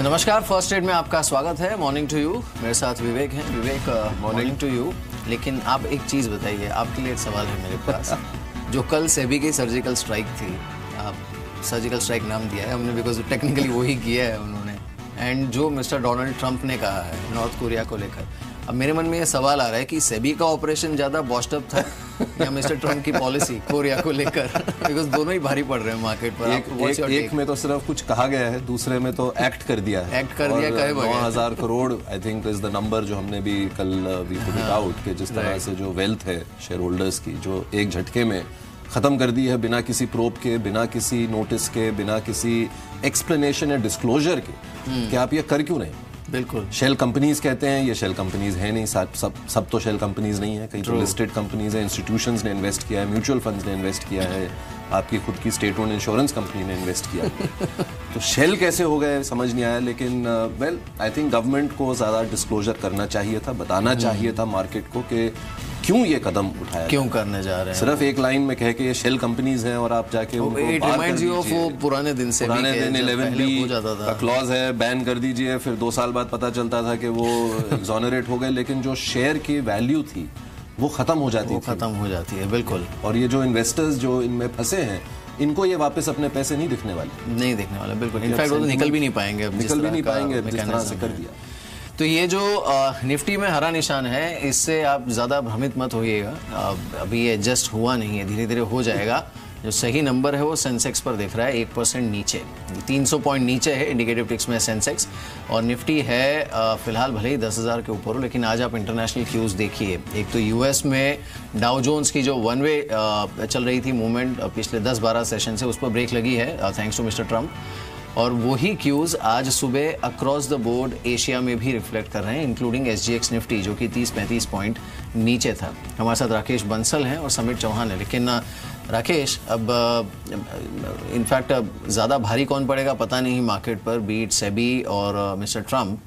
नमस्कार, first aid में आपका स्वागत है। मॉर्निंग टू यू, मेरे साथ विवेक हैं। विवेक, मॉर्निंग टू यू। लेकिन आप एक चीज़ बताइए, आपके लिए एक सवाल है मेरे पास। जो कल सेबी की सर्जिकल स्ट्राइक थी, आप सर्जिकल स्ट्राइक नाम दिया है हमने बिकॉज टेक्निकली वही किया है उन्होंने, एंड जो मिस्टर डोनाल्ड ट्रंप ने कहा है नॉर्थ कोरिया को लेकर, अब मेरे मन में ये सवाल आ रहा है कि सेबी का ऑपरेशन ज़्यादा बॉस्टअप था या मिस्टर ट्रंप की पॉलिसी कोरिया को लेकर, बिकॉज दोनों ही भारी पड़ रहे हैं मार्केट पर। एक में तो सिर्फ कुछ कहा गया है, दूसरे में तो एक्ट कर दिया है। एक्ट कर दिया, कहे 9,000 crore I think is the number जो हमने भी कल वी पुट इट आउट कि जिस तरह से जो वेल्थ है शेयर होल्डर्स की, जो एक झटके में खत्म कर दी है, बिना किसी प्रोब के, बिना किसी नोटिस के, बिना किसी एक्सप्लेनेशन या डिस्क्लोजर के कि आप ये कर क्यों नहीं। बिल्कुल, शेल कंपनीज कहते हैं, ये शेल कंपनीज है नहीं, सब तो शेल कंपनीज नहीं है, कई तो लिस्टेड कंपनीज है, इंस्टीट्यूशंस ने इन्वेस्ट किया है, म्यूचुअल फंड्स ने इन्वेस्ट किया है, आपकी खुद की स्टेट ओन्ड इंश्योरेंस कंपनी ने इन्वेस्ट किया तो शेल कैसे हो गए समझ नहीं आया। लेकिन वेल आई थिंक गवर्नमेंट को ज़्यादा डिस्क्लोजर करना चाहिए था, बताना चाहिए था मार्केट को कि क्यों ये कदम उठाया, क्यों करने जा रहे हैं। सिर्फ एक लाइन में कह के ये शेल कंपनीज हैं और आप जाके पुराने दिन से, पुराने दिन 11B का क्लॉज है, बैन कर दीजिए, फिर 2 साल बाद पता चलता था कि वो एग्जोनरेट हो गए, लेकिन जो शेयर की वैल्यू थी वो खत्म हो जाती है। बिल्कुल, और ये जो इन्वेस्टर्स जो इनमें फंसे हैं, इनको ये वापस अपने पैसे नहीं दिखने वाले, बिल्कुल। इनफैक्ट वो तो निकल भी नहीं पाएंगे जिस तरह से कर दिया। तो ये जो निफ्टी में हरा निशान है, इससे आप ज़्यादा भ्रमित मत होइएगा। अभी ये एडजस्ट हुआ नहीं है, धीरे धीरे हो जाएगा। जो सही नंबर है वो सेंसेक्स पर दिख रहा है 1% नीचे, 300 पॉइंट नीचे है इंडिकेटिव टिक्स में सेंसेक्स, और निफ्टी है फिलहाल भले ही 10,000 के ऊपर हो, लेकिन आज आप इंटरनेशनल क्यूज देखिए। एक तो यूएस में डाउ जोन्स की जो वन वे चल रही थी मूवमेंट पिछले 10-12 सेशन से, उस पर ब्रेक लगी है थैंक्स टू मिस्टर ट्रंप, और वही क्यूज आज सुबह अक्रॉस द बोर्ड एशिया में भी रिफ्लेक्ट कर रहे हैं, इंक्लूडिंग SGX निफ्टी जो कि 30-35 पॉइंट नीचे था। हमारे साथ राकेश बंसल हैं और समीर चौहान है। लेकिन राकेश, अब इनफैक्ट अब ज़्यादा भारी कौन पड़ेगा पता नहीं मार्केट पर, बीट सेबी और मिस्टर ट्रंप,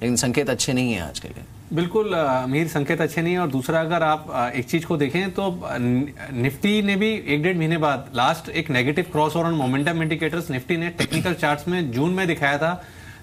लेकिन संकेत अच्छे नहीं हैं आज के लिए। बिल्कुल अमीर, संकेत अच्छे नहीं है। और दूसरा, अगर आप एक चीज को देखें तो निफ्टी ने भी 1-1.5 महीने बाद लास्ट एक negative cross over on momentum indicators Nifty ने टेक्निकल चार्ट्स में जून में दिखाया था।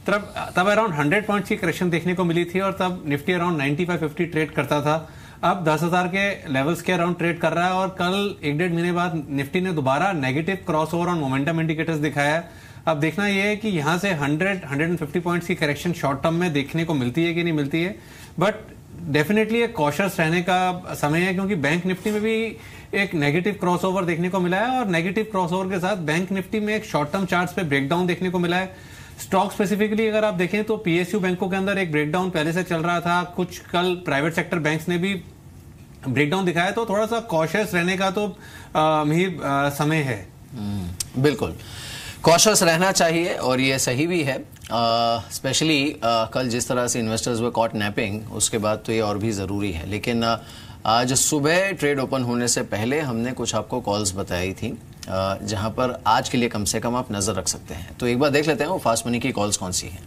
तब अराउंड 100 पॉइंट्स की करेक्शन देखने को मिली थी और तब निफ्टी अराउंड 95-50 ट्रेड करता था। अब 10,000 के लेवल्स के अराउंड ट्रेड कर रहा है और कल 1-1.5 महीने बाद निफ्टी ने दोबारा negative cross over on momentum indicators दिखाया है। अब देखना यह है कि यहां से 100-150 पॉइंट्स की करेक्शन शॉर्ट टर्म में देखने को मिलती है कि नहीं मिलती है, बट डेफिनेटली एक कॉशियस रहने का समय है, क्योंकि बैंक निफ्टी में भी एक नेगेटिव क्रॉसओवर देखने को मिला है और नेगेटिव क्रॉसओवर के साथ बैंक निफ्टी में एक शॉर्ट टर्म चार्ट्स पे ब्रेकडाउन देखने को मिला है। स्टॉक स्पेसिफिकली अगर आप देखें तो PSU बैंकों के अंदर एक ब्रेकडाउन पहले से चल रहा था, कुछ कल प्राइवेट सेक्टर बैंक्स ने भी ब्रेकडाउन दिखाया, तो थोड़ा सा कॉशियस रहने का तो समय है। बिल्कुल कॉशियस रहना चाहिए और ये सही भी है। स्पेशली कल जिस तरह से इन्वेस्टर्स वे कॉट नैपिंग, उसके बाद तो ये और भी ज़रूरी है। लेकिन आज सुबह ट्रेड ओपन होने से पहले हमने कुछ आपको कॉल्स बताई थी जहां पर आज के लिए कम से कम आप नज़र रख सकते हैं। तो एक बार देख लेते हैं वो फास्ट मनी की कॉल्स कौन सी हैं।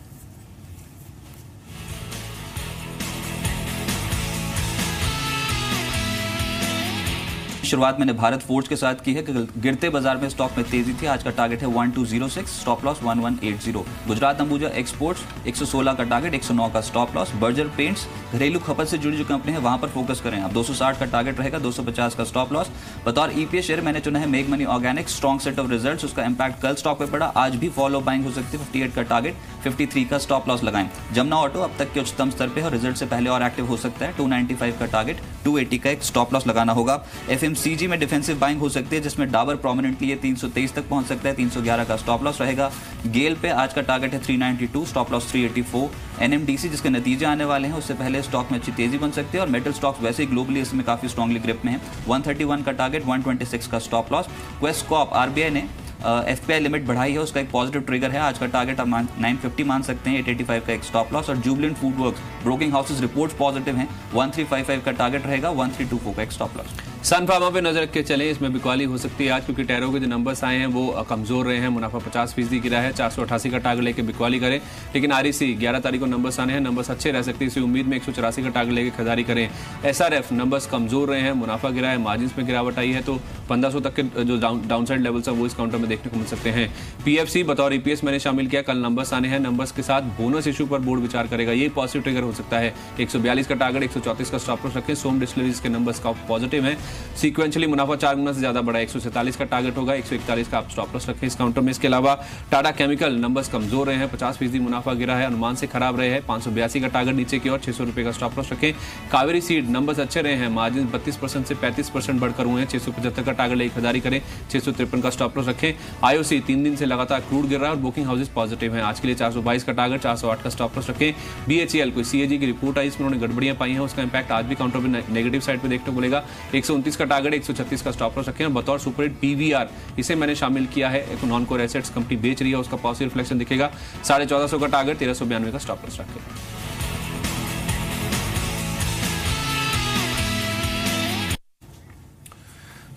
शुरुआत मैंने भारत फोर्ज के साथ की है कि गिरते बाजार में स्टॉक में तेजी थी। आज का टारगेट है 1206, stop loss 1180। Gujarat Ambuja exports 116 का टारगेट, 109 का स्टॉप लॉस। बर्जर पेंट्स घरेलू खपत से जुड़ी जो कंपनी है वहां पर फोकस करें आप, 260 का टारगेट रहेगा, 250 का स्टॉप लॉस। बतौर EPS शेयर मैंने चुना है make money organic, strong set of results, उसका इंपैक्ट कल स्टॉक पे पड़ा, आज भी फॉलो बाइंग हो सकती है। 58 का टारगेट, 53 का स्टॉप लॉस लगाएं। जमुना ऑटो अब तक के उच्चतम स्तर पे और रिजल्ट से पहले और एक्टिव हो सकता है, 295 का टारगेट, 280 का एक स्टॉप लॉस लगाना होगा। FMCG में डिफेंसिव बाइंग हो सकती है जिसमें डाबर प्रोमिनेंटली ये 323 तक पहुंच सकता है, 311 का स्टॉप लॉस रहेगा। गेल पे आज का टारगेट है 392, स्टॉप लॉस 384। NMDC जिसके नतीजे आने वाले हैं उससे पहले स्टॉक में अच्छी तेजी बन सकती है और मेटल स्टॉक्स वैसे ही ग्लोबली इसमें काफी स्ट्रांगली ग्रिप में है। 131 का टारगेट, 126 का stop loss. Quest Corp RBI ने FPI लिमिट बढ़ाई है, उसका एक पॉजिटिव ट्रिगर है। आज का टारगेट आप 950 मान सकते हैं, 885 का एक स्टॉप लॉस। और Jubilant FoodWorks broking houses reports positive हैं, 1355 का टारगेट रहेगा, 1324 का एक स्टॉप लॉस। सन फार्मा पे नजर रख के चलें, इसमें बिकवाली हो सकती है आज, क्योंकि टैरो के जो नंबर्स आए हैं वो कमजोर रहे हैं। मुनाफा 50% गिरा है, 488 का टारगेट लेके बिकवाली करें। लेकिन REC 11 तारीख को नंबर्स आने हैं, नंबर्स अच्छे रह सकते हैं, इसी उम्मीद में 184 का टारगेट लेके खरीदारी करें। SRF नंबर्स कमजोर रहे हैं, मुनाफा गिरा है, मार्जिन में गिरावट आई है, तो 1500 तक के जो डाउनसाइड लेवल्स है वो इस काउंटर में देखने को मिल सकते हैं। PFC बतौर EPS मैंने शामिल किया, कल नंबर्स आने हैं, नंबर्स के साथ बोनस इशू पर बोर्ड विचार करेगा, ये पॉजिटिव ट्रिगर हो सकता है। 142 का टारगेट, 134 का स्टॉप लॉस रखें। सोम डिस्टिलरीज के नंबर्स का पॉजिटिव है, सीक्वेंशियली मुनाफा 4 गुना से ज्यादा बढ़ा है, 147 का टारगेट होगा, 141 का आप स्टॉप लॉस रखें इस काउंटर में। इसके अलावा टाटा केमिकल नंबर्स कमजोर रहे हैं, 50% मुनाफा गिरा है, अनुमान से खराब रहे हैं, 582 का टारगेट नीचे की ओर, 600 रुपए का स्टॉप लॉस रखें। कावेरी सीड नंबर्स अच्छे रहे हैं, मार्जिन 32% से 35% बढ़कर हुए हैं, 675 का टारगेट लेकर खरीदारी करें, 653 का स्टॉप लॉस रखें। IOC 3 दिन से लगातार क्रूड गिर रहा है और बुकिंग हाउसेस पॉजिटिव हैं, आज के लिए 422 का टारगेट, 408 का स्टॉप लॉस रखें। BHEL कोई CAG की रिपोर्ट आई, इसमें उन्होंने गड़बड़ियां पाई हैं, उसका इंपैक्ट आज भी काउंटर में नेगेटिव साइड पे देखने को मिलेगा। 129 का टारगेट, 136 का स्टॉप लॉस रखें। और बतौर सुपर हिट PVR इसे मैंने शामिल किया है, एक नॉन कोर एसेट्स कंपनी बेच रही है, उसका पॉजिटिव रिफ्लेक्शन दिखेगा, 1450 का टारगेट, 1392 का स्टॉप लॉस रखें।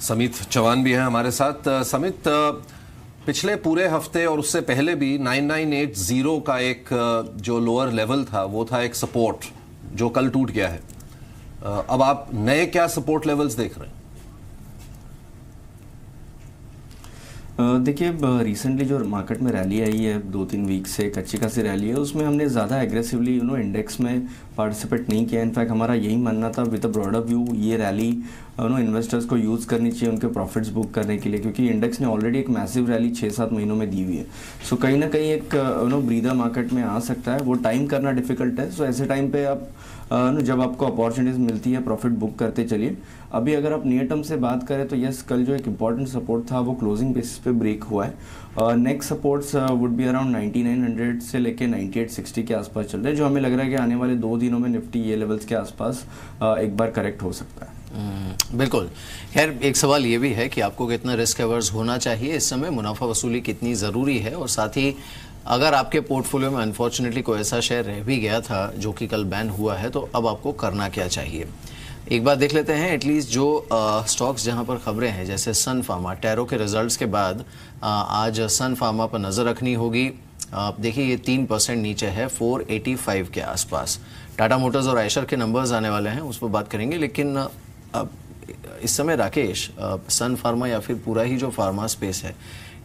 समित चौहान भी है हमारे साथ। समित, पिछले पूरे हफ्ते और उससे पहले भी 9980 का एक जो लोअर लेवल था वो था एक सपोर्ट जो कल टूट गया है। अब आप नए क्या सपोर्ट लेवल्स देख रहे हैं? देखिए, रिसेंटली जो मार्केट में रैली आई है 2-3 वीक से, एक अच्छी खासी रैली है, उसमें हमने ज़्यादा एग्रेसिवली इंडेक्स में पार्टिसिपेट नहीं किया। इनफैक्ट हमारा यही मानना था विद अ ब्रॉडर व्यू ये रैली इन्वेस्टर्स को यूज़ करनी चाहिए उनके प्रॉफिट्स बुक करने के लिए, क्योंकि इंडेक्स ने ऑलरेडी एक मैसिव रैली 6-7 महीनों में दी हुई है। सो कहीं ना कहीं एक ब्रीदर मार्केट में आ सकता है, वो टाइम करना डिफिकल्ट है। सो ऐसे टाइम पे आप जब आपको अपॉर्चुनिटीज मिलती है प्रॉफिट बुक करते चलिए। अभी अगर आप नियर टर्म से बात करें तो यस, कल जो एक इंपॉर्टेंट सपोर्ट था वो क्लोजिंग बेसिस पे ब्रेक हुआ है। Next supports would be around 9900 से लेके 9860 के आसपास चल रहे हैं, जो हमें लग रहा है कि आने वाले 2 दिनों में निफ्टी ये लेवल्स के आसपास एक बार करेक्ट हो सकता है। बिल्कुल। खैर, एक सवाल ये भी है कि आपको कितना रिस्क एवर्स होना चाहिए इस समय, मुनाफा वसूली कितनी ज़रूरी है, और साथ ही अगर आपके पोर्टफोलियो में अनफॉर्चुनेटली कोई ऐसा शेयर रह भी गया था जो कि कल बैन हुआ है, तो अब आपको करना क्या चाहिए। एक बार देख लेते हैं एटलीस्ट जो स्टॉक्स जहां पर खबरें हैं, जैसे सन फार्मा, टैरो के रिजल्ट्स के बाद आज सन फार्मा पर नज़र रखनी होगी। आप देखिए ये 3% नीचे है, 485 के आसपास। टाटा मोटर्स और आयशर के नंबर्स आने वाले हैं, उस पर बात करेंगे। लेकिन अब इस समय राकेश, सन फार्मा या फिर पूरा ही जो फार्मा स्पेस है,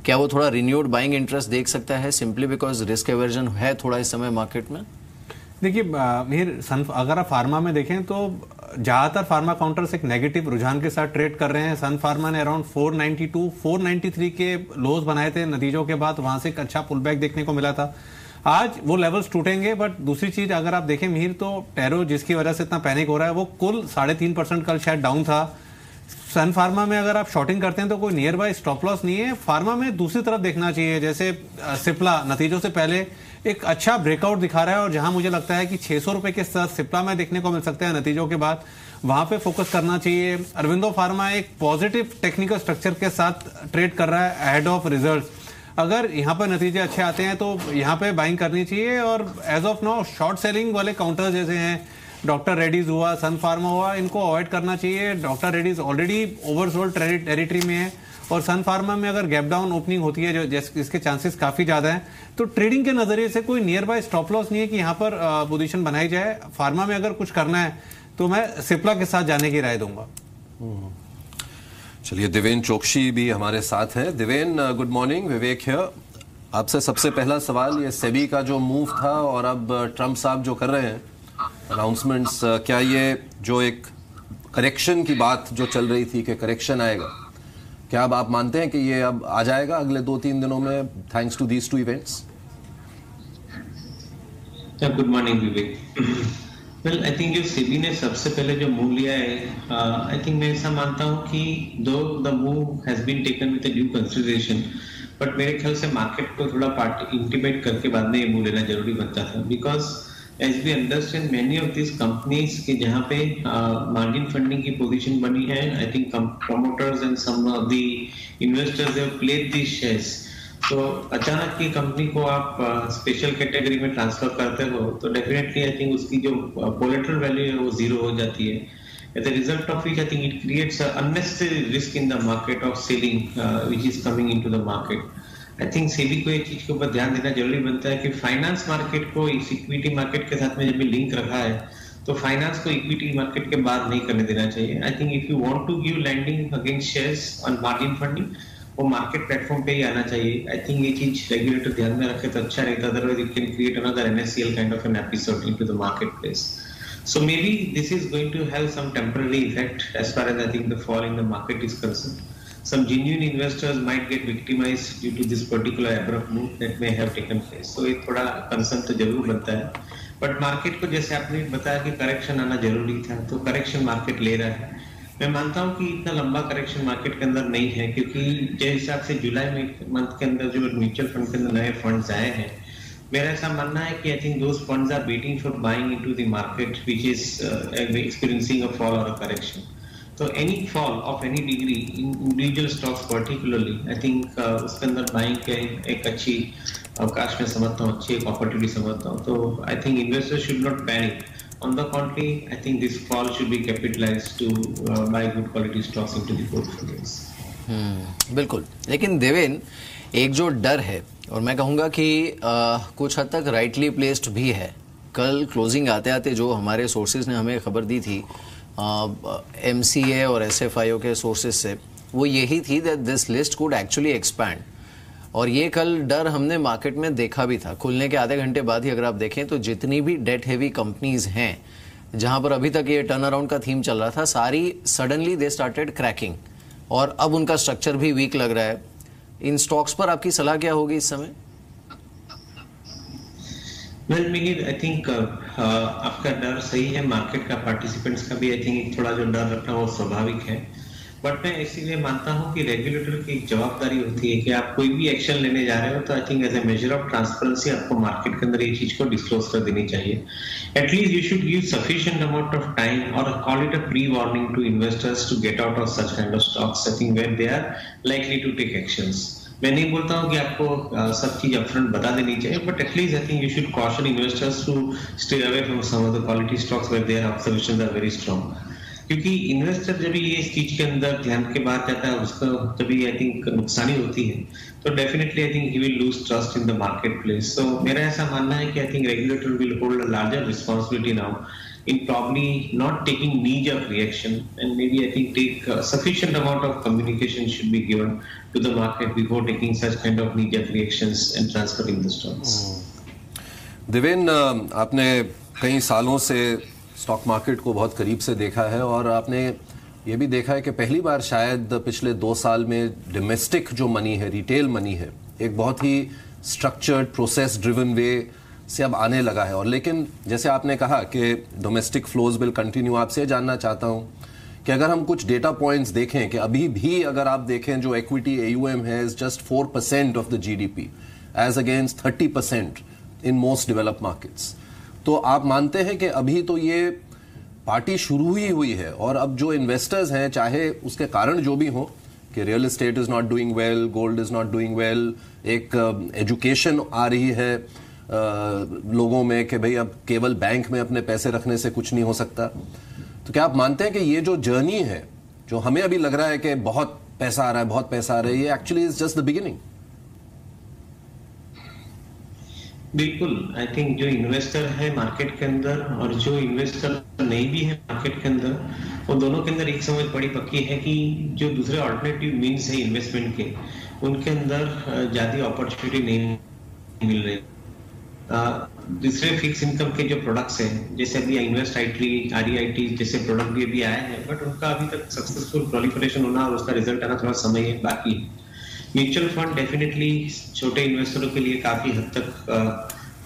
क्या वो थोड़ा रिन्यूड बाइंग इंटरेस्ट देख सकता है, सिंपली बिकॉज रिस्क एवर्जन है थोड़ा इस समय मार्केट में? देखिए अगर आप फार्मा में देखें तो ज्यादातर फार्मा काउंटर्स एक नेगेटिव रुझान के साथ ट्रेड कर रहे हैं। सन फार्मा ने अराउंड 492 493 के लोज बनाए थे नतीजों के बाद, वहां से एक अच्छा पुल बैक देखने को मिला था। आज वो लेवल्स टूटेंगे। बट दूसरी चीज अगर आप देखें मिहिर, तो टैरो जिसकी वजह से इतना पैनिक हो रहा है वो कुल 3.5% कल शायद डाउन था। सन फार्मा में अगर आप शॉर्टिंग करते हैं तो कोई नियर बाय स्टॉप लॉस नहीं है। फार्मा में दूसरी तरफ देखना चाहिए, जैसे सिप्ला नतीजों से पहले एक अच्छा ब्रेकआउट दिखा रहा है, और जहां मुझे लगता है कि 600 रुपए के स्तर सिप्ला में देखने को मिल सकते हैं नतीजों के बाद, वहां पे फोकस करना चाहिए। अरविंदो फार्मा एक पॉजिटिव टेक्निकल स्ट्रक्चर के साथ ट्रेड कर रहा है अहेड ऑफ रिजल्ट्स। अगर यहाँ पर नतीजे अच्छे आते हैं तो यहाँ पे बाइंग करनी चाहिए। और as of now short selling वाले काउंटर्स जैसे हैं डॉक्टर रेड्डीज हुआ, सन फार्मा हुआ, इनको अवॉइड करना चाहिए। Doctor Reddy's already oversold territory में है, और सन फार्मा में अगर गैप डाउन ओपनिंग होती है जो इसके चांसेस काफी ज्यादा हैं, तो ट्रेडिंग के नजरिए से कोई नियर बाय स्टॉप लॉस नहीं है कि यहाँ पर पोजीशन बनाई जाए। फार्मा में अगर कुछ करना है तो मैं सिप्ला के साथ जाने की राय दूंगा। चलिए, दिवेन चोकशी भी हमारे साथ है। दिवेन, गुड मॉर्निंग, विवेक हियर। आपसे सबसे पहला सवाल, ये सेबी का जो मूव था और अब ट्रंप साहब जो कर रहे हैं अनाउंसमेंट्स, क्या ये जो एक करेक्शन की बात जो चल रही थी कि करेक्शन आएगा, क्या अब आप मानते हैं कि ये अब आ जाएगा अगले 2-3 दिनों में thanks to these 2 events? Good morning Vivek. Well, I think जो सेबी ने सबसे पहले जो मूव लिया है, आई थिंक मैं ऐसा मानता हूँ कि though the move has been taken with due consideration, but मेरे ख्याल से मार्केट को थोड़ा पार्ट इंटीमेट करके बाद में ये मूव लेना जरूरी बनता था। Because as we understand many of this companies के जहाँ पे मार्जिन फंडिंग की पोजीशन बनी है, I think promoters and some of the investors have pledged this shares. तो अचानक की कंपनी को आप स्पेशल कैटेगरी में ट्रांसफर करते हो तो डेफिनेटली आई थिंक उसकी जो कोलेटरल वैल्यू है वो जीरो हो जाती है। As a result of which, I think it creates an unnecessary risk in the market of selling, which is coming into the market. I think SEBI को एक चीज के ऊपर ध्यान देना जरूरी बनता है कि फाइनेंस मार्केट को इस इक्विटी मार्केट के साथ में जब भी लिंक रखा है तो फाइनेंस को इक्विटी मार्केट के बाद नहीं करने देना चाहिए. I think if you want to give lending against shares on margin funding, वो मार्केट प्लेटफॉर्म पे ही आना चाहिए. आई थिंक ये चीज रेगुलेटर ध्यान में रखे तो अच्छा रहता, otherwise it can create another NSCL kind of an episode into the market place. So maybe this is going to have some temporary effect as far as I think the fall in the market is concerned. Some genuine investors might get victimized due to this particular abrupt move that may have taken place. So ये थोड़ा concern तो जरूर बनता है. But market को जैसे आपने बताया कि करेक्शन आना जरूरी था, तो करेक्शन मार्केट ले रहा है. मैं मानता हूँ कि इतना लंबा करेक्शन मार्केट के अंदर नहीं है, क्योंकि जिस हिसाब से जुलाई मंथ के अंदर जो म्यूचुअल फंड के अंदर नए फंड्स आए हैं, मेरा ऐसा मानना है कि I think those funds are waiting for buying into the market which is experiencing a fall और अ करेक्शन. तो any fall of any degree in individual stocks particularly I think उसके अंदर बाइंग के एक अच्छी अवकाश में समझता हूँ, अच्छी एक अपॉर्चुनिटी समझता हूँ. तो I think investors should not panic. On the contrary, I think this fall should be capitalized to buy good quality stocks into the portfolios. बिल्कुल. लेकिन देवेन, एक जो डर है और मैं कहूँगा कि कुछ हद तक राइटली प्लेस्ड भी है. कल क्लोजिंग आते आते जो हमारे सोर्सेज ने हमें खबर दी थी MCA और SFIO के सोर्सेज से, वो यही थी that this list could actually expand. और ये कल डर हमने मार्केट में देखा भी था. खुलने के आधे घंटे बाद ही अगर आप देखें तो जितनी भी डेट हेवी कंपनीज हैं जहां पर अभी तक ये टर्न अराउंड का थीम चल रहा था, सारी सडनली दे स्टार्टेड क्रैकिंग और अब उनका स्ट्रक्चर भी वीक लग रहा है. इन स्टॉक्स पर आपकी सलाह क्या होगी इस समय? वेल मिहिर, आई थिंक आपका डर सही है, मार्केट का पार्टिसिपेंट्स का भी आई थिंक थोड़ा जो डर रखना वो स्वाभाविक है. बट मैं इसीलिए मानता हूं कि रेगुलेटर की एक जवाबदारी होती है कि आप कोई भी एक्शन लेने जा रहे हो तो I think as a measure of transparency आपको मार्केट के अंदर ये चीज को डिस्क्लोज कर देनी चाहिए. At least you should give sufficient amount of time और call it a pre warning to investors to get out of such kind of stocks I think where they are likely to take actions. मैं नहीं बोलता हूँ कि आपको सब चीज upfront बता देनी चाहिए, but at least I think you should caution investors to stay away from some of the quality stocks where their observations are very strong. क्योंकि इन्वेस्टर जब ये इस चीज के अंदर ध्यान के बाद जाता है, उसका तभी आई थिंक नुकसानी होती है. तो definitely I think he will lose trust in the marketplace. So मेरा ऐसा मानना है कि I think regulator will hold a larger responsibility now in probably not taking knee-jerk reaction, and maybe I think take sufficient amount of communication should be given to the market before taking such kind of knee-jerk reactions and transferring the stocks. Deven, आपने कई सालों से stock market को बहुत करीब से देखा है और आपने ये भी देखा है कि पहली बार शायद पिछले 2 साल में डोमेस्टिक जो मनी है, रिटेल मनी है, एक बहुत ही स्ट्रक्चर्ड प्रोसेस ड्रिवन वे से अब आने लगा है. और लेकिन जैसे आपने कहा कि डोमेस्टिक फ्लोज विल कंटिन्यू. आपसे जानना चाहता हूं कि अगर हम कुछ डेटा पॉइंट्स देखें कि अभी भी अगर आप देखें जो इक्विटी AUM है is just 4% of the GDP as against 30% in most developed markets. तो आप मानते हैं कि अभी तो ये पार्टी शुरू ही हुई है और अब जो इन्वेस्टर्स हैं, चाहे उसके कारण जो भी हो कि real estate is not doing well, gold is not doing well, एक एजुकेशन आ रही है लोगों में कि भाई अब केवल बैंक में अपने पैसे रखने से कुछ नहीं हो सकता. तो क्या आप मानते हैं कि ये जो जर्नी है, जो हमें अभी लग रहा है कि बहुत पैसा आ रहा है, बहुत पैसा आ रहा है, ये actually is just the beginning? बिल्कुल. आई थिंक जो इन्वेस्टर है मार्केट के अंदर और जो इन्वेस्टर नहीं भी है मार्केट के अंदर, वो दोनों के अंदर एक समझ बड़ी पक्की है कि जो दूसरे ऑल्टरनेटिव मीन्स है इन्वेस्टमेंट के, उनके अंदर ज्यादा अपॉर्चुनिटी नहीं मिल रही. दूसरे फिक्स इनकम के जो प्रोडक्ट्स हैं, जैसे अभी इन्वेस्ट REIT जैसे प्रोडक्ट भी अभी आए हैं, बट उनका अभी तक सक्सेसफुल प्रोलिफरेशन होना और उसका रिजल्ट आना थोड़ा समय है बाकी. म्यूचुअल फंड डेफिनेटली छोटे इन्वेस्टरों के लिए काफी हद तक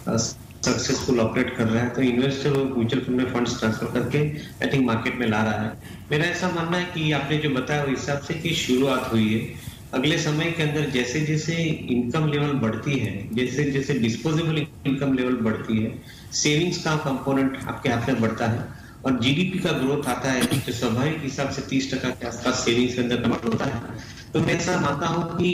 सक्सेसफुल ऑपरेट कर रहा है. तो इन्वेस्टर म्यूचुअल फंड में फंड्स ट्रांसफर करके आई थिंक मार्केट में ला रहा है. मेरा ऐसा मानना है कि आपने जो बताया उस हिसाब से कि शुरुआत हुई है. अगले समय के अंदर जैसे जैसे इनकम लेवल बढ़ती है, जैसे जैसे डिस्पोजेबल इनकम लेवल बढ़ती है, सेविंग्स का कंपोनेंट आपके हाथ में बढ़ता है और GDP का ग्रोथ आता है, तो स्वाभाविक हिसाब से 30% के आसपास सेविंग्स के अंदर कन्वर्ट होता है. तो मैं ऐसा मानता हूँ कि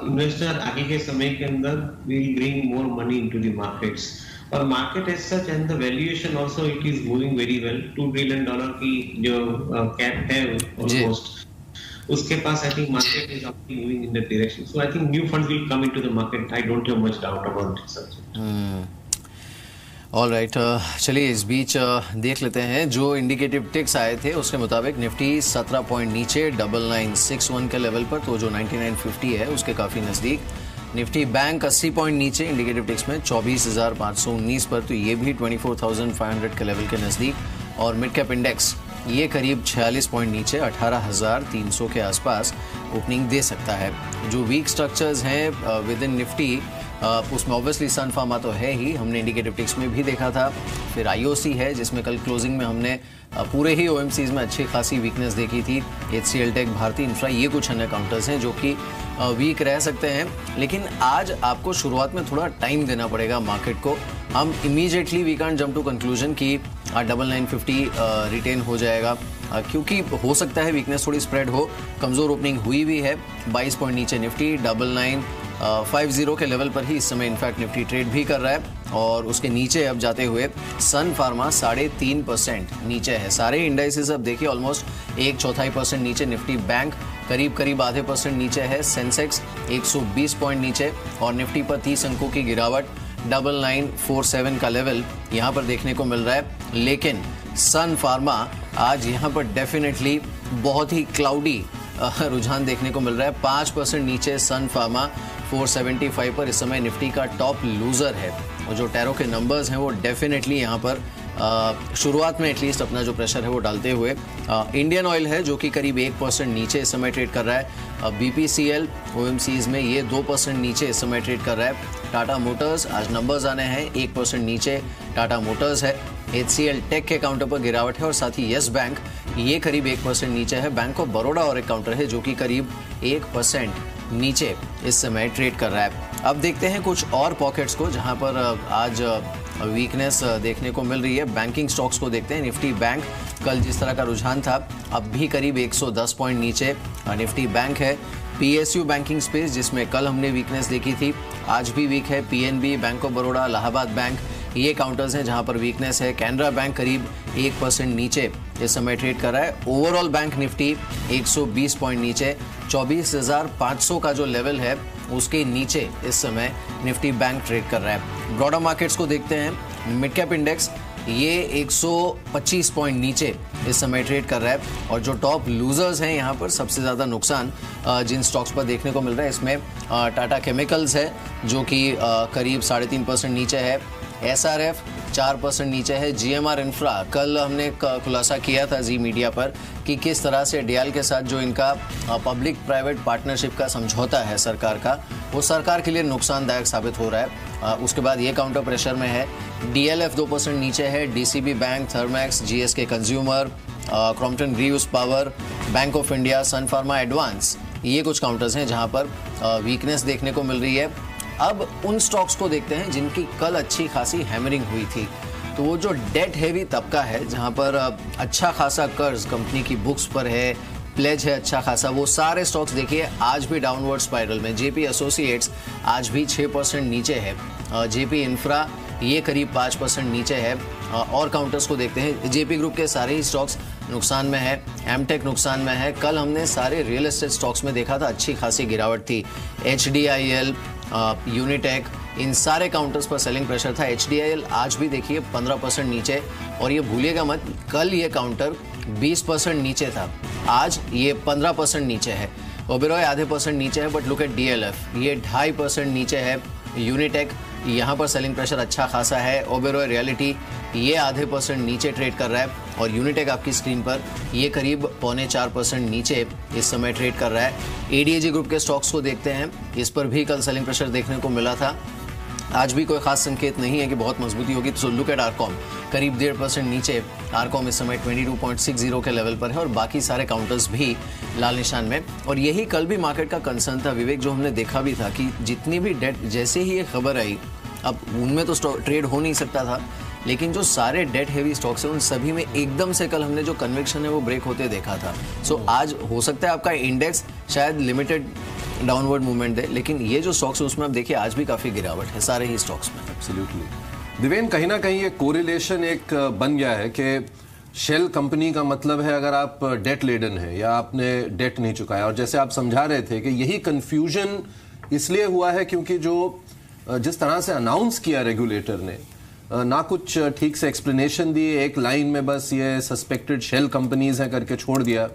इन्वेस्टर आगे के समय के अंदर will bring more money into the markets. और market as such and the valuation also it is moving very well. $2 trillion की जो कैप है ऑलमोस्ट, उसके पास I think market is moving in that direction. So I think new funds will come into the market. I don't have much doubt about this subject. All right, चलिए इस बीच देख लेते हैं जो इंडिकेटिव टिक्स आए थे उसके मुताबिक निफ्टी 17 पॉइंट नीचे 9961 के लेवल पर, तो जो 9950 है उसके काफ़ी नज़दीक। निफ्टी बैंक 80 पॉइंट नीचे इंडिकेटिव टिक्स में 24,519 पर, तो ये भी 24,500 के लेवल के नज़दीक। और मिड कैप इंडेक्स ये करीब 46 पॉइंट नीचे 18,300 के आसपास ओपनिंग दे सकता है। जो वीक स्ट्रक्चर्स हैं विद इन निफ्टी उसमें ऑब्वियसली सन फार्मा तो है ही, हमने इंडिकेटिव टिक्स में भी देखा था। फिर आईओसी है जिसमें कल क्लोजिंग में हमने पूरे ही ओएमसीज में अच्छी खासी वीकनेस देखी थी। HCL टेक, भारती इंफ्रा, ये कुछ अन्य काउंटर्स हैं जो कि वीक रह सकते हैं। लेकिन आज आपको शुरुआत में थोड़ा टाइम देना पड़ेगा मार्केट को। हम immediately we can't jump to conclusion कि 9950 रिटेन हो जाएगा, क्योंकि हो सकता है वीकनेस थोड़ी स्प्रेड हो। कमज़ोर ओपनिंग हुई भी है, 22 पॉइंट नीचे निफ्टी 9950 के लेवल पर ही इस समय इनफैक्ट निफ्टी ट्रेड भी कर रहा है। और उसके नीचे अब जाते हुए सन फार्मा 3.5% नीचे है। सारे इंडाइसेस अब देखिए ऑलमोस्ट 1/4% नीचे। निफ्टी बैंक करीब आधे % नीचे है। सेंसेक्स 120 पॉइंट नीचे और निफ्टी पर 30 अंकों की गिरावट 9947 का लेवल यहाँ पर देखने को मिल रहा है। लेकिन सन फार्मा आज यहाँ पर डेफिनेटली बहुत ही क्लाउडी रुझान देखने को मिल रहा है। 5% नीचे सन फार्मा 475 पर इस समय निफ्टी का टॉप लूजर है। और जो टैरो के नंबर्स हैं वो डेफिनेटली यहाँ पर शुरुआत में एटलीस्ट अपना जो प्रेशर है वो डालते हुए। इंडियन ऑयल है जो कि करीब 1% नीचे इस समय ट्रेड कर रहा है। BPCL OMCs में ये 2% नीचे इस समय ट्रेड कर रहा है। टाटा मोटर्स आज नंबर्स आने हैं, 1% नीचे टाटा मोटर्स है। HCL टेक के काउंटर पर गिरावट है और साथ ही येस बैंक ये करीब 1% नीचे है। बैंक ऑफ बड़ौदा और एक काउंटर है जो कि करीब 1% नीचे इस समय ट्रेड कर रहा है। अब देखते हैं कुछ और पॉकेट्स को जहां पर आज वीकनेस देखने को मिल रही है। बैंकिंग स्टॉक्स को देखते हैं। निफ्टी बैंक कल जिस तरह का रुझान था अब भी करीब 110 पॉइंट नीचे निफ्टी बैंक है। PSU बैंकिंग स्पेस जिसमें कल हमने वीकनेस देखी थी आज भी वीक है। PNB, bank of Baroda, Allahabad bank ये काउंटर्स हैं जहां पर वीकनेस है। कैनरा बैंक करीब 1% नीचे इस समय ट्रेड कर रहा है। ओवरऑल बैंक निफ्टी 120 पॉइंट नीचे 24,500 का जो लेवल है उसके नीचे इस समय निफ्टी बैंक ट्रेड कर रहा है। ब्रॉडर मार्केट्स को देखते हैं। मिड कैप इंडेक्स ये 125 पॉइंट नीचे इस समय ट्रेड कर रहा है। और जो टॉप लूजर्स हैं यहाँ पर सबसे ज़्यादा नुकसान जिन स्टॉक्स पर देखने को मिल रहा है इसमें टाटा केमिकल्स है जो कि करीब 3.5% नीचे है। SRF 4% नीचे है। GMR इंफ्रा कल हमने खुलासा किया था जी मीडिया पर कि किस तरह से DIAL के साथ जो इनका पब्लिक प्राइवेट पार्टनरशिप का समझौता है सरकार का, वो सरकार के लिए नुकसानदायक साबित हो रहा है। उसके बाद ये काउंटर प्रेशर में है। DLF 2% नीचे है। DCB bank, Thermax, GSK consumer, Crompton Greaves power, bank of India, Sun Pharma advance ये कुछ काउंटर्स हैं जहां पर वीकनेस देखने को मिल रही है। अब उन स्टॉक्स को देखते हैं जिनकी कल अच्छी खासी हैमरिंग हुई थी। तो वो जो डेट हेवी तबका है जहां पर अच्छा खासा कर्ज कंपनी की बुक्स पर है, प्लेज है अच्छा खासा, वो सारे स्टॉक्स देखिए आज भी डाउनवर्ड स्पाइरल में। JP एसोसिएट्स आज भी 6% नीचे है। JP इंफ्रा ये करीब 5% नीचे है। और काउंटर्स को देखते हैं। JP ग्रुप के सारे ही स्टॉक्स नुकसान में है। एमटेक नुकसान में है। कल हमने सारे रियल एस्टेट स्टॉक्स में देखा था अच्छी खासी गिरावट थी। HDIL, यूनिटेक, इन सारे काउंटर्स पर सेलिंग प्रेशर था। HDIL आज भी देखिए 15% नीचे। और ये भूलिएगा मत कल ये काउंटर 20% नीचे था, आज ये 15% नीचे है। ओबेरॉय आधे % नीचे है। बट लुक एट DLF ये 2.5% नीचे है। यूनिटेक यहाँ पर सेलिंग प्रेशर अच्छा खासा है। ओबेरॉय रियलिटी ये आधे % नीचे ट्रेड कर रहा है। और यूनिटेक आपकी स्क्रीन पर ये करीब 3.25% नीचे इस समय ट्रेड कर रहा है। ADAG ग्रुप के स्टॉक्स को देखते हैं। इस पर भी कल सेलिंग प्रेशर देखने को मिला था। आज भी कोई खास संकेत नहीं है कि बहुत मजबूती होगी। तो लुक एट आरकॉम करीब 1.5% नीचे। आरकॉम इस समय 22.60 के लेवल पर है और बाकी सारे काउंटर्स भी लाल निशान में। और यही कल भी मार्केट का कंसर्न था विवेक, जो हमने देखा भी था कि जितनी भी डेट जैसे ही ये खबर आई, अब उनमें तो ट्रेड हो नहीं सकता था, लेकिन जो सारे डेट हेवी स्टॉक्स हैं उन सभी में एकदम से कल हमने जो कन्विक्शन है वो ब्रेक होते देखा था। सो आज हो सकता है आपका इंडेक्स शायद लिमिटेड डाउनवर्ड मूवमेंट दे, लेकिन ये जो स्टॉक्स है उसमें आप देखिए आज भी काफ़ी गिरावट है सारे ही स्टॉक्स में। एब्सोल्युटली। दिवेन, कहीं ना कहीं ये कोरिलेशन एक बन गया है कि शेल कंपनी का मतलब है अगर आप डेट लेडन है या आपने डेट नहीं चुकाया, और जैसे आप समझा रहे थे कि यही कंफ्यूजन इसलिए हुआ है क्योंकि जो जिस तरह से अनाउंस किया रेगुलेटर ने, ना कुछ ठीक से एक्सप्लेनेशन दी, एक लाइन में बस ये सस्पेक्टेड शेल कंपनीज हैं करके छोड़ दिया।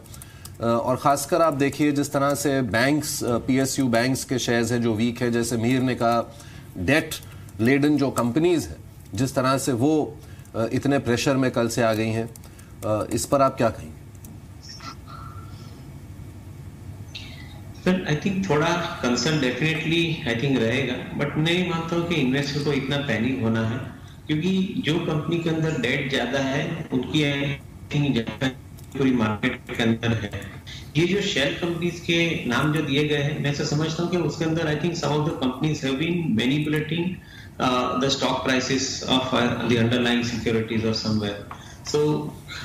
और ख़ासकर आप देखिए जिस तरह से बैंक्स, PSU बैंक्स के शेयर्स हैं जो वीक है, जैसे मीर ने कहा डेट लेडन जो कंपनीज हैं जिस तरह से वो इतने प्रेशर में कल से आ गई हैं, इस पर आप क्या कहेंगे? सर, आई थिंक थोड़ा कंसर्न डेफिनेटली आई थिंक रहेगा, बट नहीं मानता हूँ कि इन्वेस्टर को इतना पैनिक होना है, क्योंकि जो कंपनी के अंदर डेट ज्यादा है उनकी आई थिंक पूरी मार्केट के अंदर है। ये जो शेल कंपनीज के नाम जो दिए गए हैं, मैं ऐसा समझता हूँ कि उसके अंदर I think some of the companies have been manipulating the stock prices of the underlying securities और somewhere. So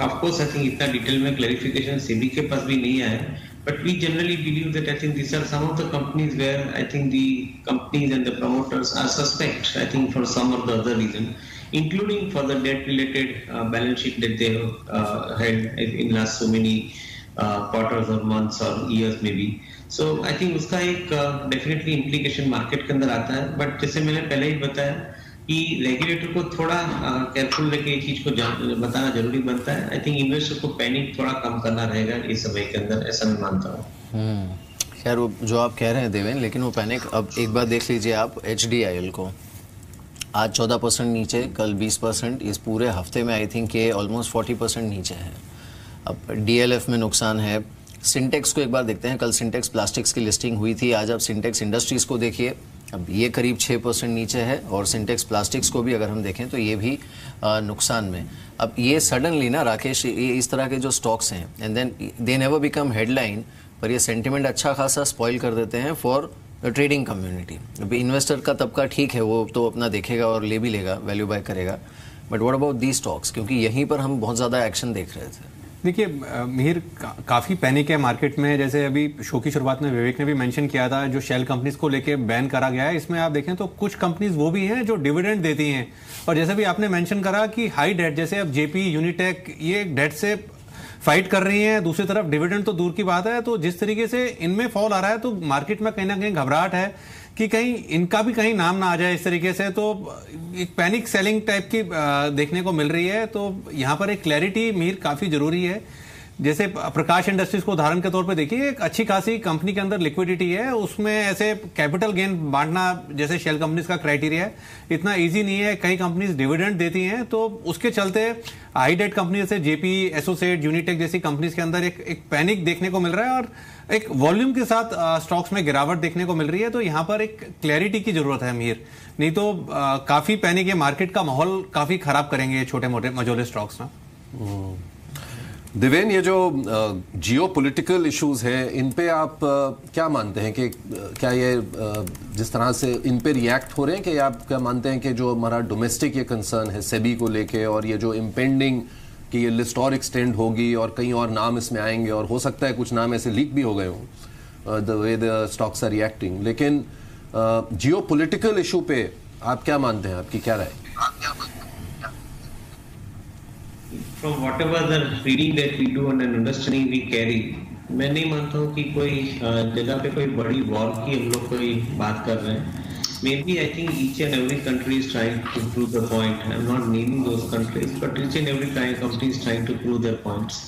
of course I think इतना डिटेल में क्लैरिफिकेशन सेबी के पास भी नहीं आया, but we generally believe that I think these are some of the companies where I think the companies and the promoters are suspect, I think for some or the other reason, including for the debt related balance sheet that they have had in last so many quarters or months or years maybe. So I think उसका एक definitely implication market के अंदर आता है, but जैसे मैंने पहले ही बताया कि रेगुलेटर को थोड़ा केयरफुल लेके ये चीज को बताना जरूरी बनता है। आई थिंक इन्वेस्टर को पैनिक थोड़ा कम करना रहेगा इस समय के अंदर, ऐसा मैं मानता हूँ। खैर वो जो आप कह रहे हैं देवेन, लेकिन वो पैनिक अब एक बार देख लीजिए आप HDIL को, आज 14% नीचे, कल 20%, इस पूरे हफ्ते में आई थिंक ये ऑलमोस्ट 40% नीचे है। अब DLF में नुकसान है। सिंटेक्स को एक बार देखते हैं, कल सिंटेक्स प्लास्टिक्स की लिस्टिंग हुई थी, आज आप सिंटेक्स इंडस्ट्रीज को देखिए, अब ये करीब 6% नीचे है, और सिंटेक्स प्लास्टिक्स को भी अगर हम देखें तो ये भी नुकसान में। अब ये सडनली ना राकेश, ये इस तरह के जो स्टॉक्स हैं and then they never become headline, पर ये सेंटिमेंट अच्छा खासा स्पॉइल कर देते हैं फॉर द ट्रेडिंग कम्युनिटी। अभी इन्वेस्टर का तबका ठीक है, वो तो अपना देखेगा और ले भी लेगा, वैल्यू बाय करेगा, but what about the stocks, क्योंकि यहीं पर हम बहुत ज़्यादा एक्शन देख रहे थे। देखिए मिहिर, काफ़ी पैनिक है मार्केट में। जैसे अभी शो की शुरुआत में विवेक ने भी मेंशन किया था, जो शेल कंपनीज को लेके बैन करा गया है, इसमें आप देखें तो कुछ कंपनीज वो भी हैं जो डिविडेंड देती हैं, और जैसे भी आपने मेंशन करा कि हाई डेट, जैसे अब JP, यूनिटेक, ये डेट से फाइट कर रही हैं, दूसरी तरफ डिविडेंड तो दूर की बात है। तो जिस तरीके से इनमें फॉल आ रहा है, तो मार्केट में कहीं ना कहीं घबराहट है कि कहीं इनका भी कहीं नाम ना आ जाए इस तरीके से। तो एक पैनिक सेलिंग टाइप की देखने को मिल रही है। तो यहाँ पर एक क्लैरिटी मीर काफी जरूरी है। जैसे प्रकाश इंडस्ट्रीज को उदाहरण के तौर पे देखिए, एक अच्छी खासी कंपनी के अंदर लिक्विडिटी है, उसमें ऐसे कैपिटल गेन बांटना जैसे शेल कंपनीज का क्राइटेरिया है, इतना इजी नहीं है। कई कंपनीज डिविडेंड देती हैं, तो उसके चलते हाई डेट कंपनी जैसे JP, एसोसिएट, यूनिटेक जैसी कंपनीज के अंदर एक पैनिक देखने को मिल रहा है, और एक वॉल्यूम के साथ स्टॉक्स में गिरावट देखने को मिल रही है। तो यहाँ पर एक क्लैरिटी की जरूरत है मीर, नहीं तो काफी पैनिक है, मार्केट का माहौल काफी खराब करेंगे छोटे मोटे मझोले स्टॉक्स ना। दिवेन, ये जो जियो पॉलिटिकल इश्यूज हैं, इन पे आप क्या मानते हैं कि क्या ये जिस तरह से इन पे रिएक्ट हो रहे हैं, कि आप क्या मानते हैं कि जो हमारा डोमेस्टिक ये कंसर्न है सेबी को लेके, और ये जो इम्पेंडिंग कि ये लिस्ट और एक्सटेंड होगी और कई और नाम इसमें आएंगे, और हो सकता है कुछ नाम ऐसे लीक भी हो गए हों, the way the stocks are reacting, लेकिन जियो पॉलिटिकल इशू पे आप क्या मानते हैं, आपकी क्या राय? From whatever the reading that we do and understanding we carry, मैं नहीं मानता हूँ कि कोई जगह पे कोई बड़ी वॉर की हम लोग कोई बात कर रहे हैं। Maybe I think each and every country is trying to prove the point. I'm not naming those countries, but each and every country is trying to prove their points.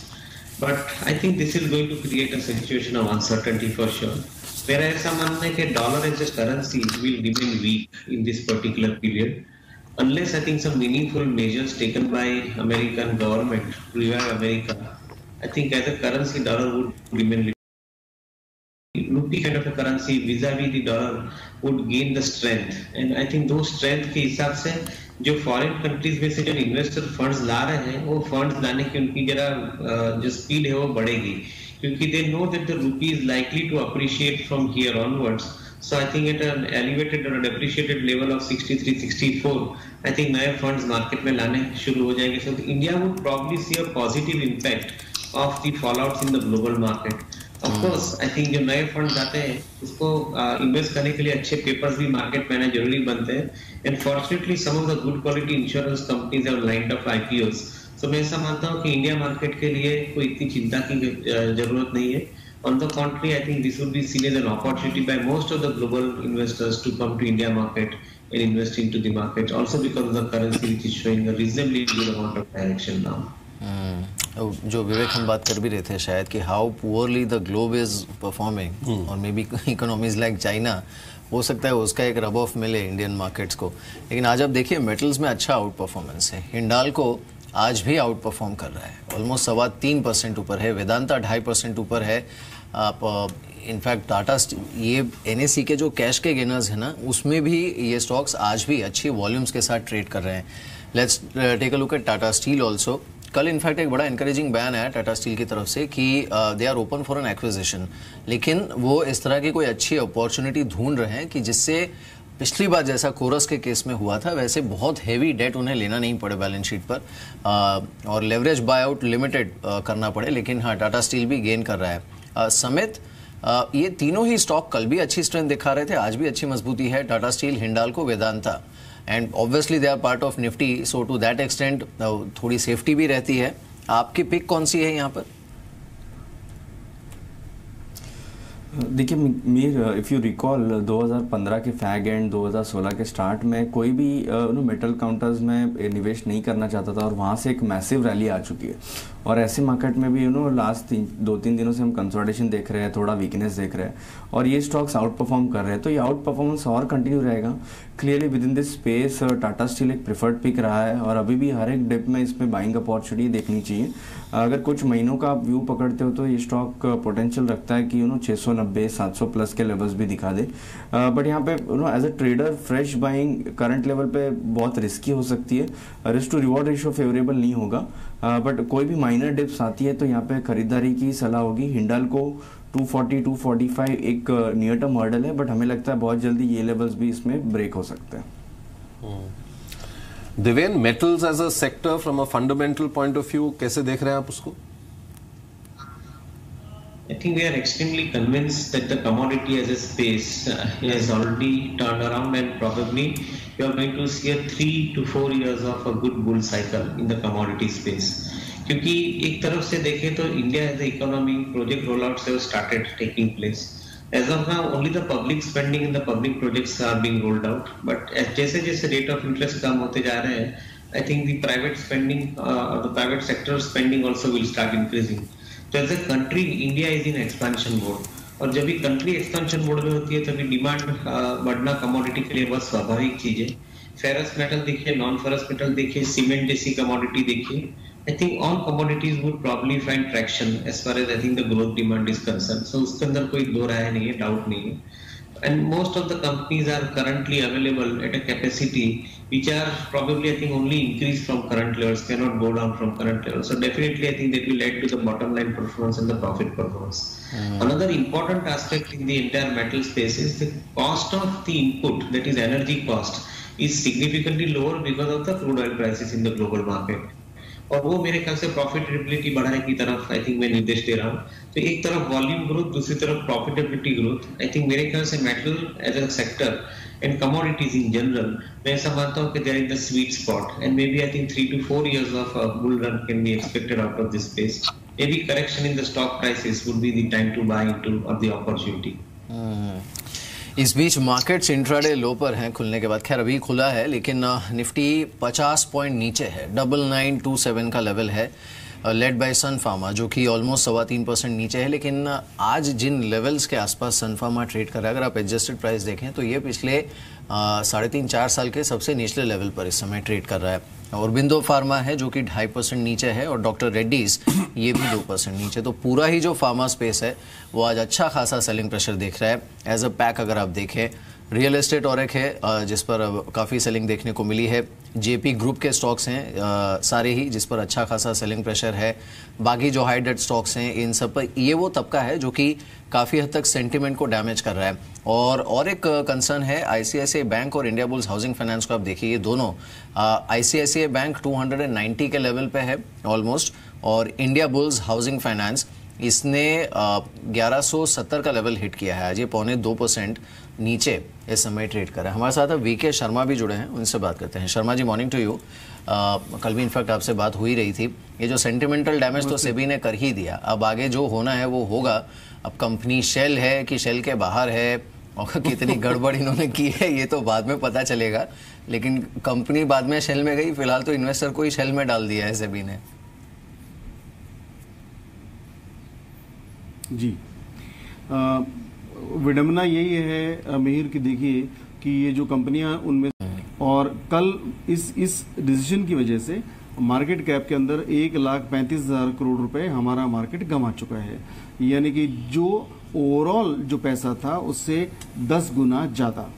But I think this is going to create a situation of uncertainty for sure. मेरा ऐसा मानना है कि dollar as a currency will remain weak in this particular period. Unless I think some meaningful measures taken by American government to revive America, I think as a currency, dollar would remain rupee kind of a currency vis-a-vis the dollar would gain the strength, and I think those strength के हिसाब से जो foreign countries में से जो investor funds ला रहे हैं, वो फंड्स लाने की उनकी जरा जो स्पीड है वो बढ़ेगी, क्योंकि they know that the rupee is likely to appreciate from here onwards. So I think at an elevated or a depreciated level of 63, 64, I think नए funds market में लाने शुरू हो जाएंगे. So India would probably see a positive impact of the fallouts in the global market. Of course I think जो नए fund आते हैं उसको इन्वेस्ट करने के लिए अच्छे पेपर्स भी मार्केट में आना जरूरी बनते हैं, and fortunately some of the good quality insurance companies have lined up IPOs. सो मैं ऐसा मानता हूँ कि इंडिया मार्केट के लिए कोई इतनी चिंता की जरूरत नहीं है। On the contrary, I think this would be seen as an opportunity by most of the global investors to come to India market and invest into the market. Also because of the currency which is showing a reasonably good amount of direction now. जो विवेक हम बात कर भी रहे थे शायद कि how poorly the globe is performing और maybe economies like China, हो सकता है उसका एक रब ऑफ मिले इंडियन मार्केट्स को। लेकिन आज आप देखिए मेटल्स में अच्छा आउट परफॉर्मेंस है। हिंडाल्को आज भी आउट परफॉर्म कर रहा है, ऑलमोस्ट 3.25% ऊपर है। वेदांता 2.5% ऊपर है। आप इनफैक्ट टाटा ये एनएससी के जो कैश के गेनर्स है ना, उसमें भी ये स्टॉक्स आज भी अच्छी वॉल्यूम्स के साथ ट्रेड कर रहे हैं। Let's take a look at Tata Steel also. कल इनफैक्ट एक बड़ा एनकरेजिंग बयान आया टाटा स्टील की तरफ से कि they are open for an acquisition, लेकिन वो इस तरह की कोई अच्छी अपॉर्चुनिटी ढूंढ रहे हैं कि जिससे पिछली बार जैसा कोरस के केस में हुआ था वैसे बहुत हेवी डेट उन्हें लेना नहीं पड़े बैलेंस शीट पर, और लेवरेज बाय आउट लिमिटेड करना पड़े। लेकिन हाँ, टाटा स्टील भी गेन कर रहा है। समेत ये तीनों ही स्टॉक कल भी अच्छी स्ट्रेंथ दिखा रहे थे, आज भी अच्छी मजबूती है। Tata Steel, Hindalco, Vedanta, and obviously they are part of Nifty, so to that extent थोड़ी सेफ्टी भी रहती है। आपकी पिक कौन सी है यहाँ पर? देखिए मीर, इफ़ यू रिकॉल 2015 के फैग एंड 2016 के स्टार्ट में कोई भी मेटल काउंटर्स में निवेश नहीं करना चाहता था और वहाँ से एक मैसिव रैली आ चुकी है। और ऐसे मार्केट में भी लास्ट 2-3 दिनों से हम कंसोलिडेशन देख रहे हैं, थोड़ा वीकनेस देख रहे हैं और ये स्टॉक्स आउट परफॉर्म कर रहे हैं। तो ये आउट परफॉर्मेंस और कंटिन्यू रहेगा। Clearly with in this space Tata steel एक प्रिफर्ड पिक रहा है और अभी भी हर एक डिप में इसमें बाइंग अपॉर्चुनिटी देखनी चाहिए। अगर कुछ महीनों का आप व्यू पकड़ते हो तो ये स्टॉक पोटेंशियल रखता है कि 690-700 प्लस के लेवल्स भी दिखा दे। बट यहाँ पे as a trader fresh buying current level पे बहुत रिस्की हो सकती है। Risk to reward ratio favourable नहीं होगा, बट कोई भी माइनर डिप्स आती है तो यहाँ पे खरीदारी की सलाह होगी। हिंडाल्को 240-245 एक नियर टर्म हर्डल है, बट हमें लगता है बहुत जल्दी ये लेवल्स भी इसमें ब्रेक हो सकते हैं। दिवेन, metals as a sector from a fundamental point of view कैसे देख रहे हैं आप उसको? I think we are extremely convinced that the commodity as a space has already turned around, and probably you are going to see a 3 to 4 years of a good bull cycle in the commodity space. क्योंकि एक तरफ से देखें तो India as a economy project rollouts have started taking place. As of now, only the public spending in the public projects are being rolled out. But जैसे जैसे rate of interest कम होते जा रहे हैं, I think the private spending, the private sector spending also will start increasing. So as a country, India is in expansion mode. और जब भी country expansion mode में होती है तभी डिमांड बढ़ना कमोडिटी के लिए बहुत स्वाभाविक चीज है। फेरस मेटल देखिए, नॉन फेरस मेटल देखिए, सीमेंट जैसी कमोडिटी देखिए, I think all commodities would probably find traction as far as I think the growth demand is concerned. So उसके अंदर कोई दो राय नहीं है, डाउट नहीं है। And most of the companies are currently available at a capacity which are probably I think only increase from current levels, cannot go down from current levels. So definitely I think that will add to the bottom line performance and the profit performance. Another important aspect in the entire metal space is the cost of the input, that is energy cost, is significantly lower because of the crude oil prices in the global market. और वो मेरे ख्याल से profitability बढ़ाने की तरफ I think मैं निर्देश दे रहा हूँ। तो एक तरफ वॉल्यूम ग्रोथ, दूसरी तरफ प्रॉफिटेबिलिटी ग्रोथ। आई थिंक मेरे ख्याल से metal as a sector and commodities in general, मैं ऐसा मानता हूँ कि there is the sweet spot and maybe I think 3 to 4 years of bull run can be expected out of this space. Maybe correction in the stock prices would be the time to buy into of the opportunity. इस बीच markets intraday लो पर हैं खुलने के बाद। खैर अभी खुला है लेकिन निफ्टी 50 पॉइंट नीचे है, 9927 का लेवल है, लेड बाय सन फार्मा जो कि ऑलमोस्ट 3.25% नीचे है। लेकिन आज जिन लेवल्स के आसपास सन फार्मा ट्रेड कर रहा है, अगर आप एडजस्टेड प्राइस देखें तो ये पिछले 3.5-4 साल के सबसे निचले लेवल पर इस समय ट्रेड कर रहा है। औरबिंदो फार्मा है जो कि 2.5% नीचे है और डॉक्टर रेड्डीज ये भी 2% नीचे। तो पूरा ही जो फार्मा स्पेस है वो आज अच्छा खासा सेलिंग प्रेशर देख रहा है। एज अ पैक अगर आप देखें, रियल एस्टेट और एक है जिस पर काफ़ी सेलिंग देखने को मिली है। जेपी ग्रुप के स्टॉक्स हैं सारे ही जिस पर अच्छा खासा सेलिंग प्रेशर है। बाकी जो हाई डेट स्टॉक्स हैं इन सब पर ये वो तबका है जो कि काफ़ी हद तक सेंटिमेंट को डैमेज कर रहा है। और एक कंसर्न है आईसीआईसीआई बैंक और इंडिया बुल्स हाउसिंग फाइनेंस को। आप देखिए ये दोनों, आईसीआईसीआई बैंक 290 के लेवल पे है ऑलमोस्ट, और इंडिया बुल्स हाउसिंग फाइनेंस इसने 1170 का लेवल हिट किया है आज, ये 0.25% नीचे इस समय ट्रेड कर रहा है। हमारे साथ अब वीके शर्मा भी जुड़े हैं, उनसे बात करते हैं। Sharma ji, morning to you. कल भी इनफैक्ट आपसे बात हो ही रही थी। ये जो सेंटिमेंटल डैमेज तो सेबी ने कर ही दिया, अब आगे जो होना है वो होगा। अब कंपनी शेल है कि शेल के बाहर है और कितनी गड़बड़ इन्होंने की है ये तो बाद में पता चलेगा, लेकिन कंपनी बाद में शेल में गई, फिलहाल तो इन्वेस्टर को ही शेल में डाल दिया है सेबी ने। जी, विडंबना यही है मिहिर की, देखिए कि ये जो कंपनियां उनमें, और कल इस डिसीजन की वजह से मार्केट कैप के अंदर 1,35,000 करोड़ रुपए हमारा मार्केट गंवा चुका है। यानी कि जो ओवरऑल जो पैसा था उससे 10 गुना ज्यादा।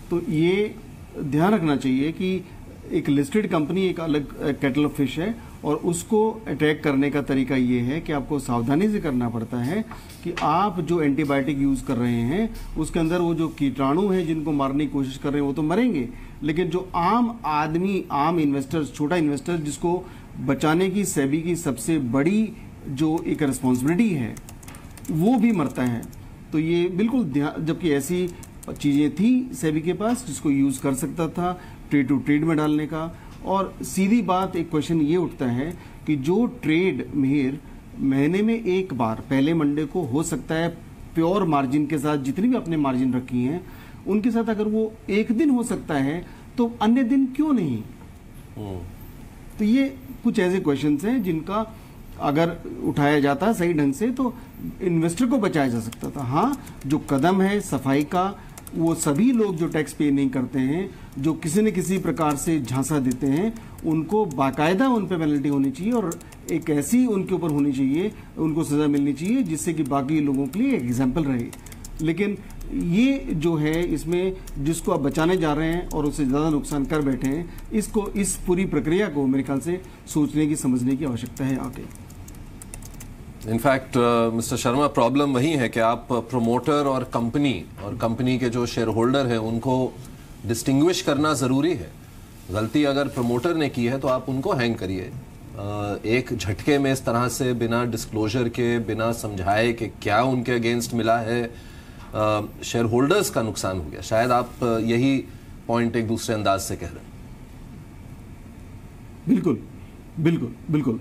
तो ये ध्यान रखना चाहिए कि एक लिस्टेड कंपनी एक अलग केटल ऑफ फिश है, और उसको अटैक करने का तरीका ये है कि आपको सावधानी से करना पड़ता है कि आप जो एंटीबायोटिक यूज कर रहे हैं उसके अंदर वो जो कीटाणु हैं जिनको मारने की कोशिश कर रहे हैं वो तो मरेंगे, लेकिन जो आम आदमी, आम इन्वेस्टर, छोटा इन्वेस्टर, जिसको बचाने की सेबी की सबसे बड़ी जो एक रिस्पॉन्सिबिलिटी है वो भी मरता है। तो ये बिल्कुल ध्यान, जबकि ऐसी चीजें थी सेबी के पास जिसको यूज कर सकता था ट्रेड टू ट्रेड में डालने का। और सीधी बात, एक क्वेश्चन ये उठता है कि जो ट्रेड मिहिर महीने में एक बार पहले मंडे को हो सकता है प्योर मार्जिन के साथ, जितनी भी आपने मार्जिन रखी है उनके साथ अगर वो एक दिन हो सकता है तो अन्य दिन क्यों नहीं? तो ये कुछ ऐसे क्वेश्चंस हैं जिनका अगर उठाया जाता सही ढंग से तो इन्वेस्टर को बचाया जा सकता था। हाँ, जो कदम है सफाई का, वो सभी लोग जो टैक्स पे नहीं करते हैं, जो किसी न किसी प्रकार से झांसा देते हैं, उनको बाकायदा उन पे पेनल्टी होनी चाहिए और एक ऐसी उनके ऊपर होनी चाहिए, उनको सजा मिलनी चाहिए जिससे कि बाकी लोगों के लिए एग्जाम्पल रहे। लेकिन ये जो है इसमें जिसको आप बचाने जा रहे हैं और उससे ज्यादा नुकसान कर बैठे हैं, इसको, इस पूरी प्रक्रिया को मेरे ख्याल से सोचने की, समझने की आवश्यकता है आगे। इनफैक्ट मिस्टर शर्मा, प्रॉब्लम वही है कि आप प्रोमोटर और कंपनी के जो शेयर होल्डर हैं उनको डिस्टिंग्विश करना जरूरी है। गलती अगर प्रमोटर ने की है तो आप उनको हैंग करिए। एक झटके में इस तरह से बिना डिस्क्लोजर के, बिना समझाए कि क्या उनके अगेंस्ट मिला है, शेयर होल्डर्स का नुकसान हो गया। शायद आप यही पॉइंट एक दूसरे अंदाज से कह रहे हैं। बिल्कुल बिल्कुल बिल्कुल।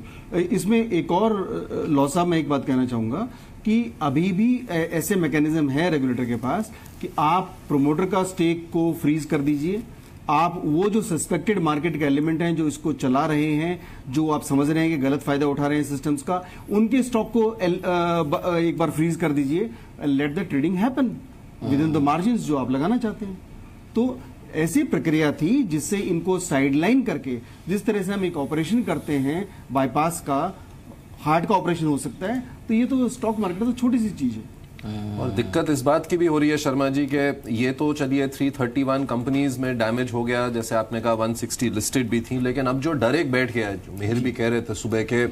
इसमें एक और लॉसा, मैं एक बात कहना चाहूंगा कि अभी भी ऐसे मैकेनिज्म है रेगुलेटर के पास कि आप प्रोमोटर का स्टेक को फ्रीज कर दीजिए। आप वो जो सस्पेक्टेड मार्केट के एलिमेंट हैं जो इसको चला रहे हैं, जो आप समझ रहे हैं कि गलत फायदा उठा रहे हैं सिस्टम्स का, उनके स्टॉक को एक बार फ्रीज कर दीजिए। Let the trading happen with in the margin जो आप लगाना चाहते हैं। तो ऐसी प्रक्रिया थी जिससे इनको साइडलाइन करके, जिस तरह से हम एक ऑपरेशन करते हैं बाईपास का, हार्ट का ऑपरेशन हो सकता है, तो ये तो स्टॉक मार्केट तो छोटी सी चीज है। और दिक्कत इस बात की भी हो रही है शर्मा जी के ये तो चलिए 331 कंपनीज में डैमेज हो गया, जैसे आपने कहा 160 लिस्टेड भी थी, लेकिन अब जो डर एक बैठ गया है, जो मिहिर भी कह रहे थे सुबह के,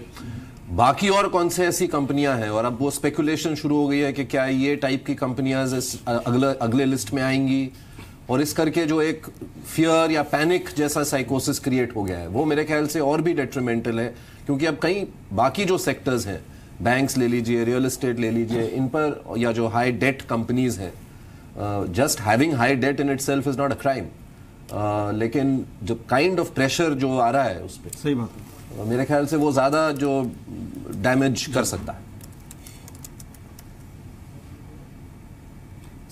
बाकी और कौन से ऐसी कंपनियां हैं, और अब वो स्पेकुलेशन शुरू हो गई है कि क्या ये टाइप की कंपनियां अगले लिस्ट में आएंगी, और इस करके जो एक फियर या पैनिक जैसा साइकोसिस क्रिएट हो गया है, वो मेरे ख्याल से और भी डेट्रीमेंटल है। क्योंकि अब कई बाकी जो सेक्टर्स हैं, बैंक्स ले लीजिए, रियल एस्टेट ले लीजिए, इन पर, या जो हाई डेट कंपनीज हैं, just having high debt in itself is not a crime, लेकिन जो काइंड ऑफ प्रेशर जो आ रहा है उस पर, सही बात है, मेरे ख्याल से वो ज्यादा जो डैमेज कर सकता है।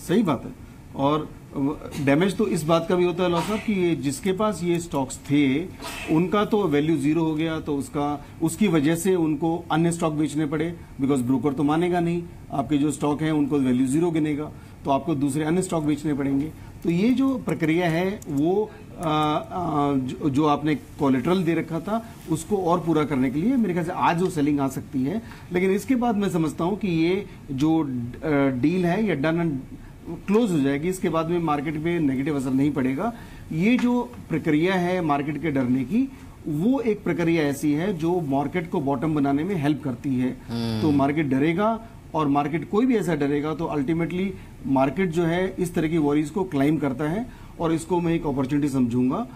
सही बात है। और डैमेज तो इस बात का भी होता है लॉ साहब कि जिसके पास ये स्टॉक्स थे उनका तो वैल्यू जीरो हो गया, तो उसकी वजह से उनको अन्य स्टॉक बेचने पड़े, बिकॉज ब्रोकर तो मानेगा नहीं, आपके जो स्टॉक हैं उनको वैल्यू जीरो गिनेगा, तो आपको दूसरे अन्य स्टॉक बेचने पड़ेंगे। तो ये जो प्रक्रिया है वो जो आपने कोलेटरल दे रखा था उसको और पूरा करने के लिए मेरे ख्याल से आज वो सेलिंग आ सकती है। लेकिन इसके बाद मैं समझता हूं कि ये जो डील है ये डन एंड क्लोज हो जाएगी, इसके बाद में मार्केट पे नेगेटिव असर नहीं पड़ेगा। ये जो प्रक्रिया है मार्केट के डरने की, वो एक प्रक्रिया ऐसी है जो मार्केट को बॉटम बनाने में हेल्प करती है। तो मार्केट डरेगा, और मार्केट कोई भी ऐसा डरेगा तो अल्टीमेटली मार्केट जो है इस तरह की वॉरीज को क्लाइम करता है, और इसको मैं एक अपॉर्चुनिटी समझूंगा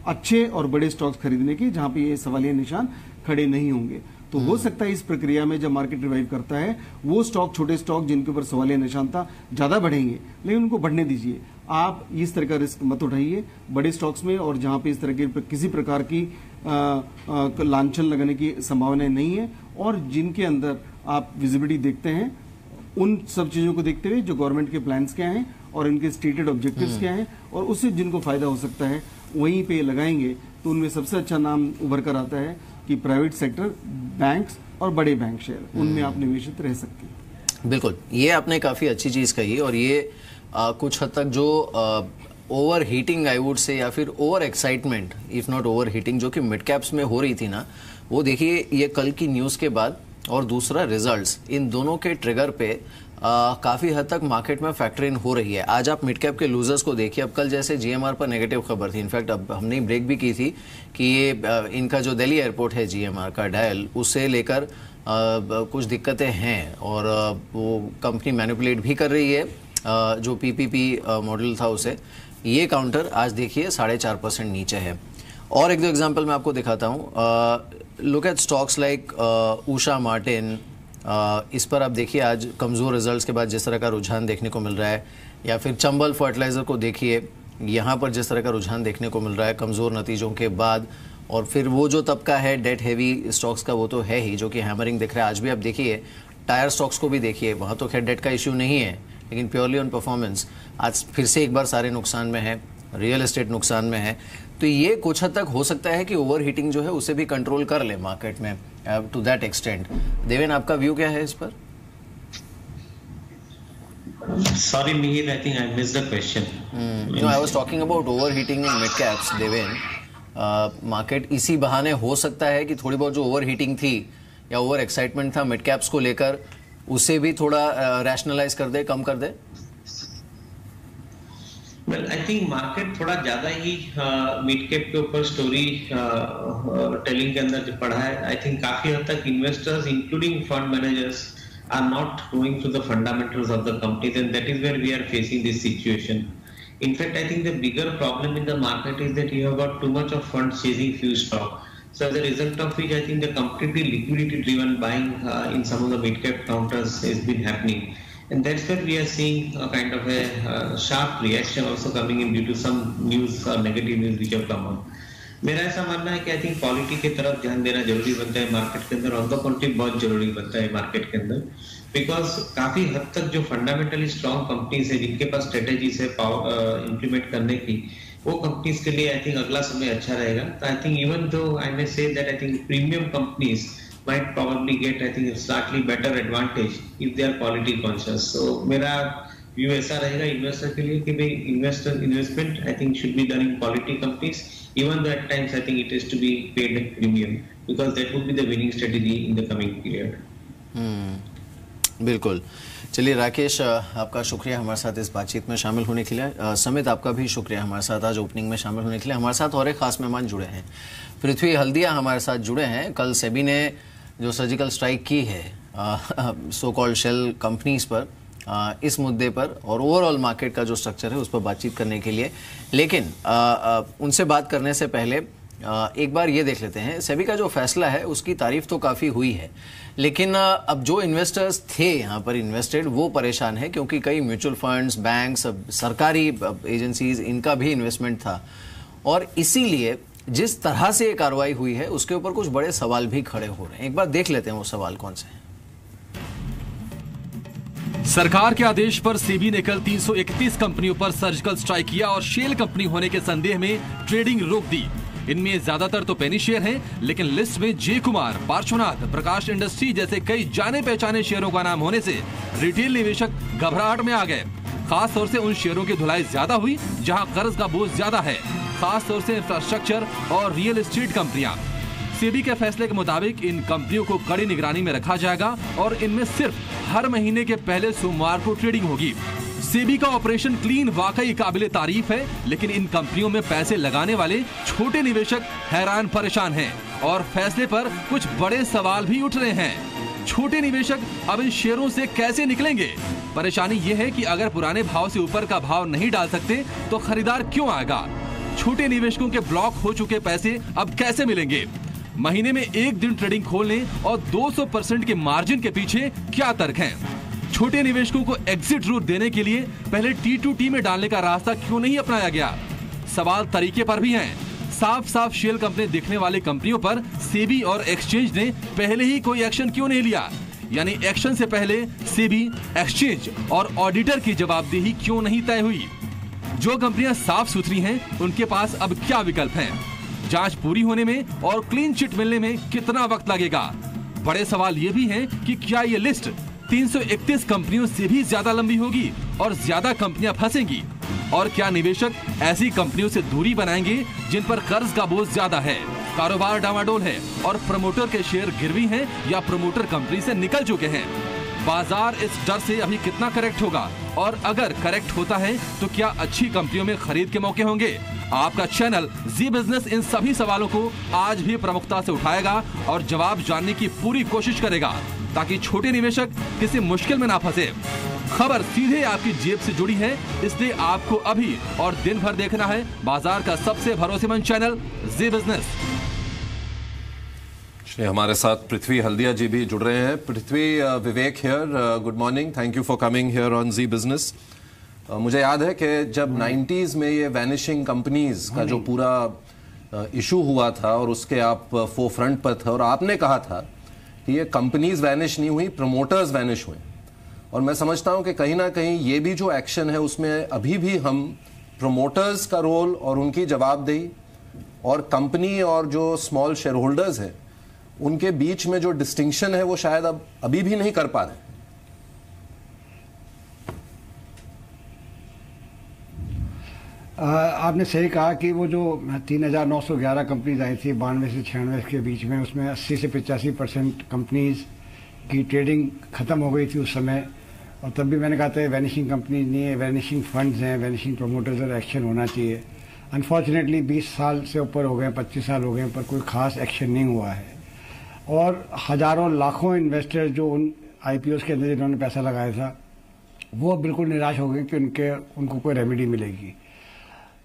अच्छे और बड़े स्टॉक्स खरीदने की, जहां पे ये सवालिया निशान खड़े नहीं होंगे। तो हो सकता है इस प्रक्रिया में जब मार्केट रिवाइव करता है वो स्टॉक, छोटे स्टॉक जिनके ऊपर सवालिया निशान था, ज्यादा बढ़ेंगे, लेकिन उनको बढ़ने दीजिए। आप इस तरह का रिस्क मत उठाइए बड़े स्टॉक्स में, और जहां पे इस तरह के किसी प्रकार की लांछन लगने की संभावना नहीं है, और जिनके अंदर आप विजिबिलिटी देखते हैं उन सब चीजों को देखते हुए जो गवर्नमेंट के प्लान्स क्या हैं और इनके स्टेटेड ऑब्जेक्टिव्स क्या हैं, और उससे जिनको फायदा हो सकता है वहीं पे लगाएंगे, तो उनमें सबसे अच्छा नाम उभर कर आता है कि प्राइवेट सेक्टर, बैंक्स और बड़े बैंक शेयर, उनमें आप निवेशित रह सकते हैं। बिल्कुल, ये आपने काफी अच्छी चीज कही, और ये कुछ हद तक जो over heating I would say, या फिर over excitement if not over heating, जो कि मिड कैप्स में हो रही थी ना, वो देखिए ये कल की न्यूज के बाद और दूसरा रिजल्ट्स, इन दोनों के ट्रिगर पे काफी हद तक मार्केट में फैक्टर इन हो रही है। आज आप मिड कैप के लूजर्स को देखिए, अब कल जैसे जीएमआर पर नेगेटिव खबर थी, इनफैक्ट अब हमने ब्रेक भी की थी कि ये इनका जो दिल्ली एयरपोर्ट है जीएमआर का डायल, उससे लेकर कुछ दिक्कतें हैं, और वो कंपनी मैनिपुलेट भी कर रही है जो पीपीपी मॉडल था उसे। ये काउंटर आज देखिए 4.5% नीचे है। और एक दो एग्जांपल मैं आपको दिखाता हूँ। Look at stocks like Usha Martin, इस पर आप देखिए आज कमज़ोर रिजल्ट्स के बाद जिस तरह का रुझान देखने को मिल रहा है, या फिर चंबल फर्टिलाइज़र को देखिए, यहाँ पर जिस तरह का रुझान देखने को मिल रहा है कमज़ोर नतीजों के बाद। और फिर वो जो तबका है डेट हैवी स्टॉक्स का, वो तो है ही, जो कि हैमरिंग दिख रहा है। आज भी आप देखिए टायर स्टॉक्स को भी देखिए, वहाँ तो खैर डेट का इश्यू नहीं है, लेकिन प्योरली ऑन परफॉर्मेंस आज फिर से एक बार सारे नुकसान में है, रियल एस्टेट नुकसान में है। तो ये कुछ हद तक हो सकता है कि ओवर हीटिंग जो है उसे भी कंट्रोल कर ले मार्केट में टू दैट एक्सटेंट। देवेन, आपका व्यू क्या है इस पर? Sorry, Mihir, I think I missed the question. No, I was talking about overheating in mid caps, Deven. Market इसी बहाने हो सकता है कि थोड़ी बहुत जो ओवरहीटिंग थी या ओवर एक्साइटमेंट था मिड कैप्स को लेकर, उसे भी थोड़ा रैशनलाइज कर दे, कम कर दे। Well, I think मार्केट थोड़ा ज्यादा ही मिड कैप के ऊपर स्टोरी टेलिंग के अंदर जो पढ़ा है। आई थिंक काफी हद तक investors including fund managers are not going through the fundamentals of the companies, and that is where we are facing this situation. In fact, I think the bigger problem in the market is that you have got too much of funds chasing few stock. So as a result of which, I think the completely liquidity driven buying in some of the mid cap counters has been happening, and that's where we are seeing a kind of a sharp reaction also coming in due to some news or negative news which have come out. मेरा ऐसा मानना है कि I think quality की तरफ ध्यान देना जरूरी बनता है मार्केट के अंदर, ऑन द क्वांटिटी बहुत जरूरी बनता है मार्केट के अंदर, बिकॉज काफी हद तक जो फंडामेंटली स्ट्रॉन्ग कंपनीज है जिनके पास स्ट्रेटेजीज है इम्प्लीमेंट करने की, वो कंपनीज के लिए आई थिंक अगला समय अच्छा रहेगा। तो I think even though I may say that I think premium companies might probably get I think slightly better advantage if they are quality conscious. So मेरा व्यू ऐसा रहेगा इन्वेस्टर के लिए कि भाई investment I think should be done in quality companies, even though at times I think it is to be paid at premium, because that would be the winning strategy in the coming period. बिल्कुल। चलिए राकेश, आपका शुक्रिया हमारे साथ इस बातचीत में शामिल होने के लिए। समित, आपका भी शुक्रिया हमारे साथ आज ओपनिंग में शामिल होने के लिए। हमारे साथ और एक खास मेहमान जुड़े हैं, पृथ्वी हल्दिया हमारे साथ जुड़े हैं। कल सेबी ने जो सर्जिकल स्ट्राइक की है सो कॉल्ड शेल कंपनीज पर, इस मुद्दे पर और ओवरऑल मार्केट का जो स्ट्रक्चर है उस पर बातचीत करने के लिए, लेकिन उनसे बात करने से पहले एक बार ये देख लेते हैं सेबी का जो फैसला है उसकी तारीफ तो काफ़ी हुई है, लेकिन अब जो इन्वेस्टर्स थे यहाँ पर इन्वेस्टेड वो परेशान है, क्योंकि कई म्यूचुअल फंड्स, बैंक्स, सरकारी एजेंसीज, इनका भी इन्वेस्टमेंट था, और इसीलिए जिस तरह से ये कार्रवाई हुई है उसके ऊपर कुछ बड़े सवाल भी खड़े हो रहे हैं। एक बार देख लेते हैं वो सवाल कौन से हैं। सरकार के आदेश पर सेबी ने कल 331 कंपनियों पर सर्जिकल स्ट्राइक किया और शेल कंपनी होने के संदेह में ट्रेडिंग रोक दी। इनमें ज्यादातर तो पेनी शेयर हैं, लेकिन लिस्ट में जे कुमार, पार्श्वनाथ, प्रकाश इंडस्ट्री जैसे कई जाने पहचाने शेयरों का नाम होने से रिटेल निवेशक घबराहट में आ गए। खास तौर से उन शेयरों की धुलाई ज्यादा हुई जहां कर्ज का बोझ ज्यादा है, खास तौर से इंफ्रास्ट्रक्चर और रियल एस्टेट कंपनियां। सेबी के फैसले के मुताबिक इन कंपनियों को कड़ी निगरानी में रखा जाएगा और इनमें सिर्फ हर महीने के पहले सोमवार को ट्रेडिंग होगी। सेबी का ऑपरेशन क्लीन वाकई काबिले तारीफ है, लेकिन इन कंपनियों में पैसे लगाने वाले छोटे निवेशक हैरान परेशान हैं और फैसले पर कुछ बड़े सवाल भी उठ रहे हैं। छोटे निवेशक अब इन शेयरों से कैसे निकलेंगे? परेशानी ये है कि अगर पुराने भाव से ऊपर का भाव नहीं डाल सकते तो खरीदार क्यों आएगा? छोटे निवेशकों के ब्लॉक हो चुके पैसे अब कैसे मिलेंगे? महीने में एक दिन ट्रेडिंग खोलने और 200% के मार्जिन के पीछे क्या तर्क है? छोटे निवेशकों को एग्जिट रूट देने के लिए पहले T2T में डालने का रास्ता क्यों नहीं अपनाया गया? सवाल तरीके पर भी हैं। साफ साफ शेल कंपनी दिखने वाली कंपनियों पर सेबी और एक्सचेंज ने पहले ही कोई एक्शन क्यों नहीं लिया? यानी एक्शन से पहले सेबी, एक्सचेंज और ऑडिटर की जवाबदेही क्यों नहीं तय हुई? जो कंपनियां साफ सुथरी हैं, उनके पास अब क्या विकल्प हैं? जांच पूरी होने में और क्लीन चिट मिलने में कितना वक्त लगेगा? बड़े सवाल ये भी हैं कि क्या ये लिस्ट 331 कंपनियों से भी ज्यादा लंबी होगी और ज्यादा कंपनियां फंसेंगी? और क्या निवेशक ऐसी कंपनियों से दूरी बनाएंगे जिन पर कर्ज का बोझ ज्यादा है, कारोबार डामाडोल है और प्रमोटर के शेयर गिरवी हैं या प्रमोटर कंपनी से निकल चुके हैं? बाजार इस डर से अभी कितना करेक्ट होगा, और अगर करेक्ट होता है तो क्या अच्छी कंपनियों में खरीद के मौके होंगे? आपका चैनल जी बिजनेस इन सभी सवालों को आज भी प्रमुखता से उठाएगा और जवाब जानने की पूरी कोशिश करेगा, ताकि छोटे निवेशक किसी मुश्किल में ना फंसे। खबर सीधे आपकी जेब से जुड़ी है, इसलिए आपको अभी और दिन भर देखना है बाजार का सबसे भरोसेमंद चैनल जी बिजनेस। हमारे साथ पृथ्वी हल्दिया जी भी जुड़ रहे हैं। Prithvi, Vivek here, good morning, thank you for coming here on Zee business. मुझे याद है कि जब 90s में ये वैनिशिंग कंपनीज का जो पूरा इशू हुआ था और उसके आप फोर फ्रंट पर थे और आपने कहा था कि ये कंपनीज वैनिश नहीं हुई, प्रमोटर्स वैनिश हुए। और मैं समझता हूं कि कहीं ना कहीं ये भी जो एक्शन है उसमें अभी भी हम प्रमोटर्स का रोल और उनकी जवाबदेही और कंपनी और जो स्मॉल शेयर होल्डर्स हैं उनके बीच में जो डिस्टिंक्शन है वो शायद अब अभी भी नहीं कर पा रहे। आपने सही कहा कि वो जो 3,911 कंपनीज आई थी 92 से 96 के बीच में, उसमें 80 से 85% कंपनीज की ट्रेडिंग ख़त्म हो गई थी उस समय। और तब भी मैंने कहा था वैनिशिंग कंपनीज नहीं है, वैनिशिंग फंड्स हैं, वैनिशिंग प्रमोटर्स और एक्शन होना चाहिए। अनफॉर्चुनेटली 20 साल से ऊपर हो गए, 25 साल हो गए, पर कोई ख़ास एक्शन नहीं हुआ है। और हज़ारों लाखों इन्वेस्टर जो उन IPOs के अंदर जिन्होंने पैसा लगाया था वो बिल्कुल निराश हो गए कि उनको कोई रेमेडी मिलेगी।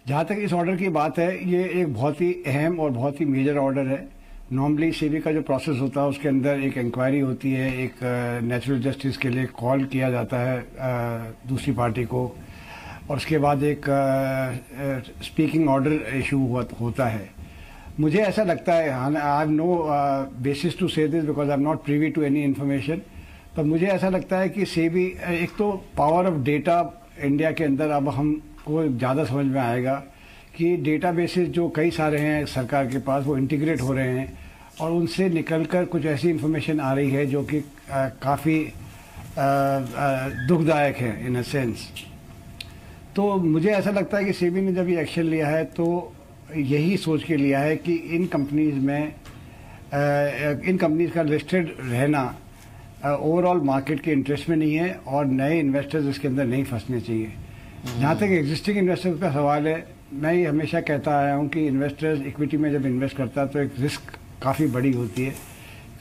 जहाँ तक इस ऑर्डर की बात है, ये एक बहुत ही अहम और बहुत ही मेजर ऑर्डर है। नॉर्मली सेबी का जो प्रोसेस होता है उसके अंदर एक इंक्वायरी होती है, एक नेचुरल जस्टिस के लिए कॉल किया जाता है दूसरी पार्टी को, और उसके बाद एक स्पीकिंग ऑर्डर इशू होता है। मुझे ऐसा लगता है, I have no basis to say this because I am not privy to any information, पर मुझे ऐसा लगता है कि सेबी, एक तो पावर ऑफ डेटा इंडिया के अंदर अब हमको ज़्यादा समझ में आएगा कि डेटा बेसिस जो कई सारे हैं सरकार के पास वो इंटीग्रेट हो रहे हैं और उनसे निकलकर कुछ ऐसी इन्फॉर्मेशन आ रही है जो कि काफ़ी दुखदायक है इन अ सेंस। तो मुझे ऐसा लगता है कि सेबी ने जब ये एक्शन लिया है तो यही सोच के लिया है कि इन कंपनीज का लिस्टेड रहना ओवरऑल मार्केट के इंटरेस्ट में नहीं है और नए इन्वेस्टर्स इसके अंदर नहीं फंसने चाहिए। जहाँ तक एग्जिस्टिंग इन्वेस्टर्स का सवाल है, मैं ये हमेशा कहता आया हूँ कि इन्वेस्टर्स इक्विटी में जब इन्वेस्ट करता है तो एक रिस्क काफ़ी बड़ी होती है।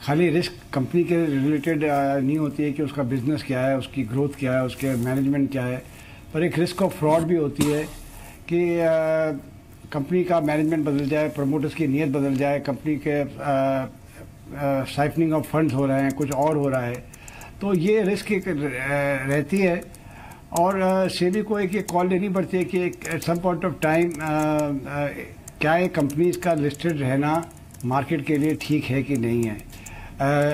खाली रिस्क कंपनी के रिलेटेड नहीं होती है कि उसका बिजनेस क्या है, उसकी ग्रोथ क्या है, उसके मैनेजमेंट क्या है, पर एक रिस्क ऑफ फ्रॉड भी होती है कि कंपनी का मैनेजमेंट बदल जाए, प्रमोटर्स की नीयत बदल जाए, कंपनी के साइफनिंग ऑफ फंड्स हो रहे हैं, कुछ और हो रहा है, तो ये रिस्क एक रहती है। और सेबी को एक ये कॉल लेनी पड़ती है कि at some point of time क्या ये कंपनीज का लिस्टेड रहना मार्केट के लिए ठीक है कि नहीं है।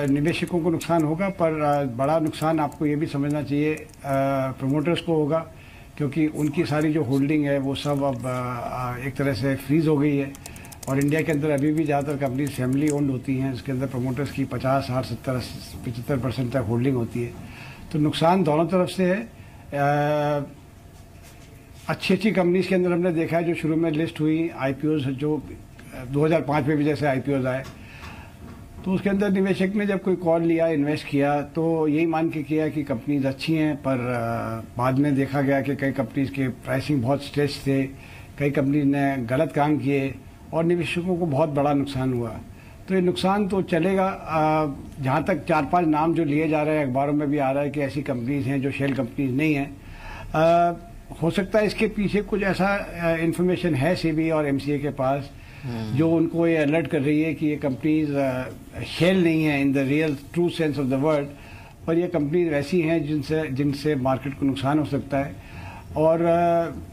निवेशकों को नुकसान होगा, पर बड़ा नुकसान आपको ये भी समझना चाहिए प्रमोटर्स को होगा, क्योंकि उनकी सारी जो होल्डिंग है वो सब अब एक तरह से फ्रीज हो गई है। और इंडिया के अंदर अभी भी ज़्यादातर कंपनीज फैमिली ओन्ड होती हैं, इसके अंदर प्रमोटर्स की 50, 60, 70, 75% तक होल्डिंग होती है। तो नुकसान दोनों तरफ से है। अच्छी कंपनीज के अंदर हमने देखा है जो शुरू में लिस्ट हुई IPOs, जो 2005 में भी जैसे IPOs आए, तो उसके अंदर निवेशक ने जब कोई कॉल लिया, इन्वेस्ट किया, तो यही मान के किया कि कंपनीज अच्छी हैं, पर बाद में देखा गया कि कई कंपनीज के प्राइसिंग बहुत स्ट्रेच थे, कई कंपनीज ने गलत काम किए और निवेशकों को बहुत बड़ा नुकसान हुआ। तो ये नुकसान तो चलेगा। जहाँ तक 4-5 नाम जो लिए जा रहे हैं, अखबारों में भी आ रहा है कि ऐसी कंपनीज हैं जो शेल कंपनीज नहीं हैं। हो सकता है इसके पीछे कुछ ऐसा इन्फॉर्मेशन है सेबी और MCA के पास जो उनको ये अलर्ट कर रही है कि ये कंपनीज शेल नहीं है in the real true sense of the word, पर ये कंपनीज वैसी हैं जिनसे मार्केट को नुकसान हो सकता है। और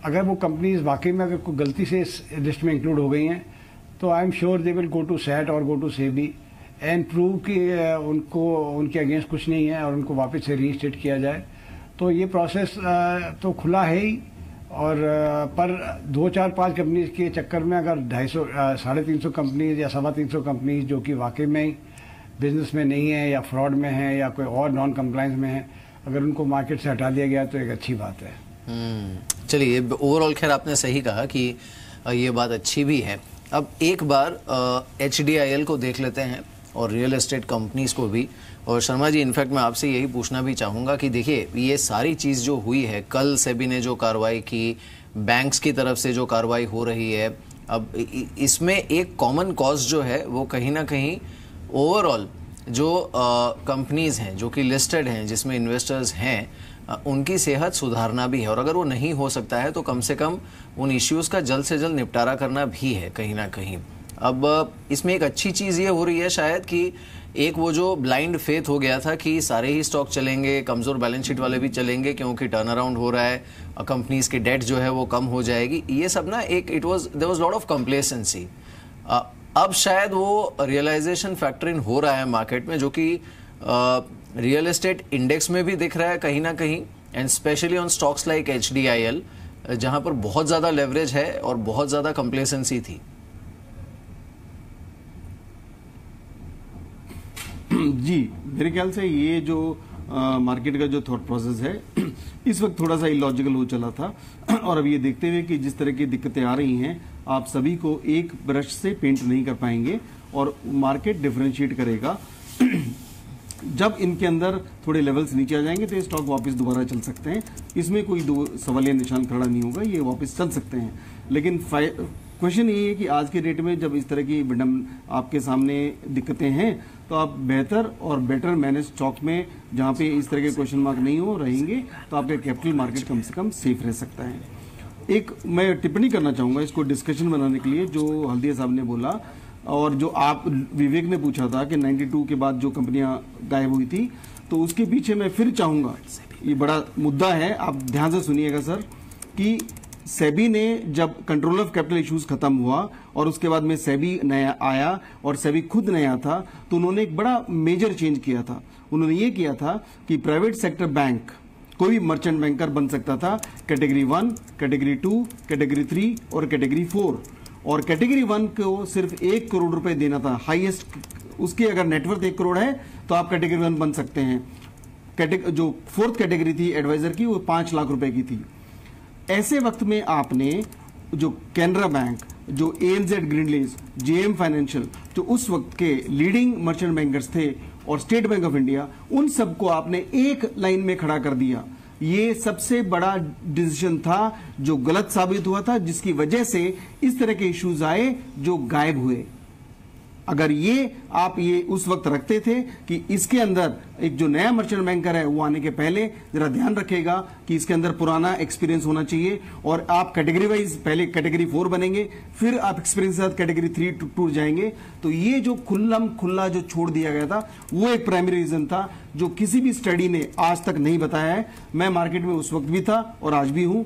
अगर वो कंपनीज वाकई में अगर कोई गलती से इस लिस्ट में इंक्लूड हो गई हैं तो I am sure they will go to SAT और go to SEBI and prove कि उनको उनके अगेंस्ट कुछ नहीं है और उनको वापस से रीस्टेट किया जाए। तो ये प्रोसेस तो खुला है ही, और पर 2, 4, 5 कंपनीज के चक्कर में अगर 250, 350 कंपनीज या 325 कंपनीज जो कि वाकई में बिजनेस में नहीं है या फ्रॉड में है या कोई और नॉन कंप्लायंस में है, अगर उनको मार्केट से हटा दिया गया तो एक अच्छी बात है। चलिए, ओवरऑल खैर आपने सही कहा कि ये बात अच्छी भी है। अब एक बार HDIL को देख लेते हैं और रियल एस्टेट कंपनीज को भी। और शर्मा जी, इनफैक्ट मैं आपसे यही पूछना भी चाहूँगा कि देखिए, ये सारी चीज़ जो हुई है, कल सेबी ने जो कार्रवाई की, बैंक्स की तरफ से जो कार्रवाई हो रही है, अब इसमें एक कॉमन कॉज जो है वो कहीं ना कहीं ओवरऑल जो कंपनीज हैं जो कि लिस्टेड हैं, जिसमें इन्वेस्टर्स हैं, उनकी सेहत सुधारना भी है। और अगर वो नहीं हो सकता है तो कम से कम उन इश्यूज़ का जल्द से जल्द निपटारा करना भी है कहीं ना कहीं। अब इसमें एक अच्छी चीज़ ये हो रही है शायद कि एक वो जो ब्लाइंड फेथ हो गया था कि सारे ही स्टॉक चलेंगे, कमज़ोर बैलेंस शीट वाले भी चलेंगे क्योंकि टर्न अराउंड हो रहा है, कंपनीज की डेट जो है वो कम हो जाएगी, ये सब ना एक there was lot of complacency. अब शायद वो रियलाइजेशन फैक्टर इन हो रहा है मार्केट में, जो कि रियल एस्टेट इंडेक्स में भी दिख रहा है कहीं ना कहीं, and specially on stocks like HDIL, जहां पर बहुत ज़्यादा लेवरेज है और बहुत ज़्यादा कंप्लेसेंसी थी। जी, मेरे ख्याल से ये जो मार्केट का जो थॉट प्रोसेस है इस वक्त थोड़ा सा इलॉजिकल हो चला था, और अब ये देखते हुए कि जिस तरह की दिक्कतें आ रही हैं, आप सभी को एक ब्रश से पेंट नहीं कर पाएंगे और मार्केट डिफरेंशिएट करेगा। जब इनके अंदर थोड़े लेवल्स नीचे आ जाएंगे तो ये स्टॉक वापस दोबारा चल सकते हैं, इसमें कोई दो सवालिया निशान खड़ा नहीं होगा, ये वापस चल सकते हैं। लेकिन क्वेश्चन ये है कि आज के डेट में जब इस तरह की आपके सामने दिक्कतें हैं, तो आप बेहतर और बेटर मैनेज स्टॉक में, जहां पे इस तरह के क्वेश्चन मार्क नहीं हो रहेंगे, तो आपका कैपिटल मार्केट कम से कम सेफ रह सकता है। एक मैं टिप्पणी करना चाहूंगा इसको डिस्कशन बनाने के लिए, जो हल्दिया साहब ने बोला और जो आप विवेक ने पूछा था कि 92 के बाद जो कंपनियां गायब हुई थी, तो उसके पीछे मैं फिर चाहूंगा, ये बड़ा मुद्दा है, आप ध्यान से सुनिएगा सर, कि सेबी ने जब कंट्रोल ऑफ कैपिटल इश्यूज खत्म हुआ और उसके बाद में सेबी नया आया और सेबी खुद नया था, तो उन्होंने एक बड़ा मेजर चेंज किया था। उन्होंने ये किया था कि प्राइवेट सेक्टर बैंक, कोई मर्चेंट बैंकर बन सकता था कैटेगरी 1, कैटेगरी 2, कैटेगरी 3 और कैटेगरी 4, और कैटेगरी 1 को सिर्फ 1 करोड़ रुपए देना था हाईएस्ट, उसकी अगर नेटवर्थ 1 करोड़ है तो आप कैटेगरी 1 बन सकते हैं। जो 4th कैटेगरी थी एडवाइजर की, वो 5 लाख रुपए की थी। ऐसे वक्त में आपने जो कैनरा बैंक, जो ANZ ग्रीनलीज, JM फाइनेंशियल, जो उस वक्त के लीडिंग मर्चेंट बैंकर्स थे, और स्टेट बैंक ऑफ इंडिया, उन सबको आपने एक लाइन में खड़ा कर दिया। ये सबसे बड़ा डिसीजन था जो गलत साबित हुआ था, जिसकी वजह से इस तरह के इश्यूज आए जो गायब हुए। अगर ये आप ये उस वक्त रखते थे कि इसके अंदर एक जो नया मर्चेंट बैंकर है वो आने के पहले जरा ध्यान रखेगा कि इसके अंदर पुराना एक्सपीरियंस होना चाहिए, और आप कैटेगरी वाइज पहले कैटेगरी 4 बनेंगे, फिर आप एक्सपीरियंस के साथ कैटेगरी 3 टूर जाएंगे। तो ये जो खुला जो छोड़ दिया गया था, वो एक प्राइमरी रीजन था जो किसी भी स्टडी ने आज तक नहीं बताया है। मैं मार्केट में उस वक्त भी था और आज भी हूं,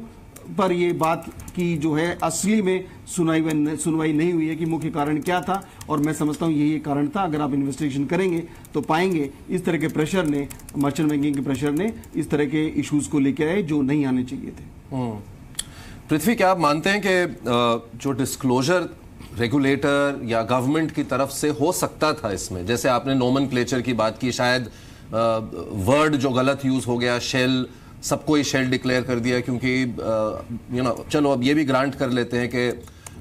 पर ये बात की जो है असली में सुनवाई नहीं हुई है कि मुख्य कारण क्या था, और मैं समझता हूं यही कारण था। अगर आप इन्वेस्टिगेशन करेंगे तो पाएंगे इस तरह के प्रेशर ने, मर्चेंट बैंकिंग के प्रेशर ने इस तरह के इश्यूज को लेकर आए जो नहीं आने चाहिए थे। पृथ्वी, क्या आप मानते हैं कि जो डिस्क्लोजर रेगुलेटर या गवर्नमेंट की तरफ से हो सकता था इसमें, जैसे आपने नोमेनक्लेचर की बात की, शायद वर्ड जो गलत यूज हो गया, शेल, सबको ही शेल डिक्लेयर कर दिया, क्योंकि चलो अब ये भी ग्रांट कर लेते हैं कि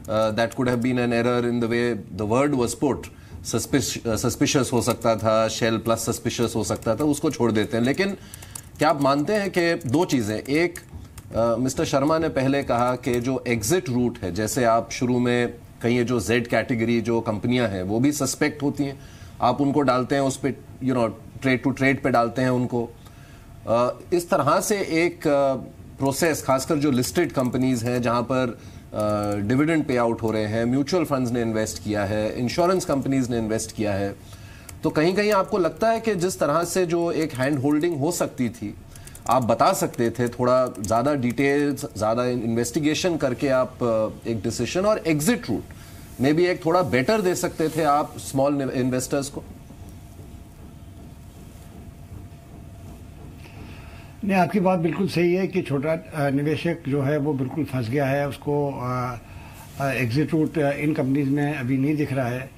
that could have been an error in the way the word was put, suspicious हो सकता था, शेल प्लस सस्पिशियस हो सकता था, उसको छोड़ देते हैं। लेकिन क्या आप मानते हैं कि दो चीजें, एक मिस्टर शर्मा ने पहले कहा कि जो एग्जिट रूट है, जैसे आप शुरू में कहीं जो जेड कैटेगरी जो कंपनियां हैं वो भी सस्पेक्ट होती हैं, आप उनको डालते हैं उस पर, ट्रेड टू ट्रेड पे डालते हैं उनको, इस तरह से एक प्रोसेस, खासकर जो लिस्टेड कंपनीज हैं जहां पर डिविडेंड पे आउट हो रहे हैं, म्यूचुअल फंड्स ने इन्वेस्ट किया है, इंश्योरेंस कंपनीज ने इन्वेस्ट किया है। तो कहीं कहीं आपको लगता है कि जिस तरह से जो एक हैंड होल्डिंग हो सकती थी, आप बता सकते थे, थोड़ा ज़्यादा डिटेल्स, ज़्यादा इन्वेस्टिगेशन करके आप एक डिसीजन और एग्जिट रूट में भी एक थोड़ा बेटर दे सकते थे आप स्मॉल इन्वेस्टर्स को? नहीं, आपकी बात बिल्कुल सही है कि छोटा निवेशक जो है वो बिल्कुल फंस गया है, उसको एग्जिट रूट इन कंपनीज में अभी नहीं दिख रहा है।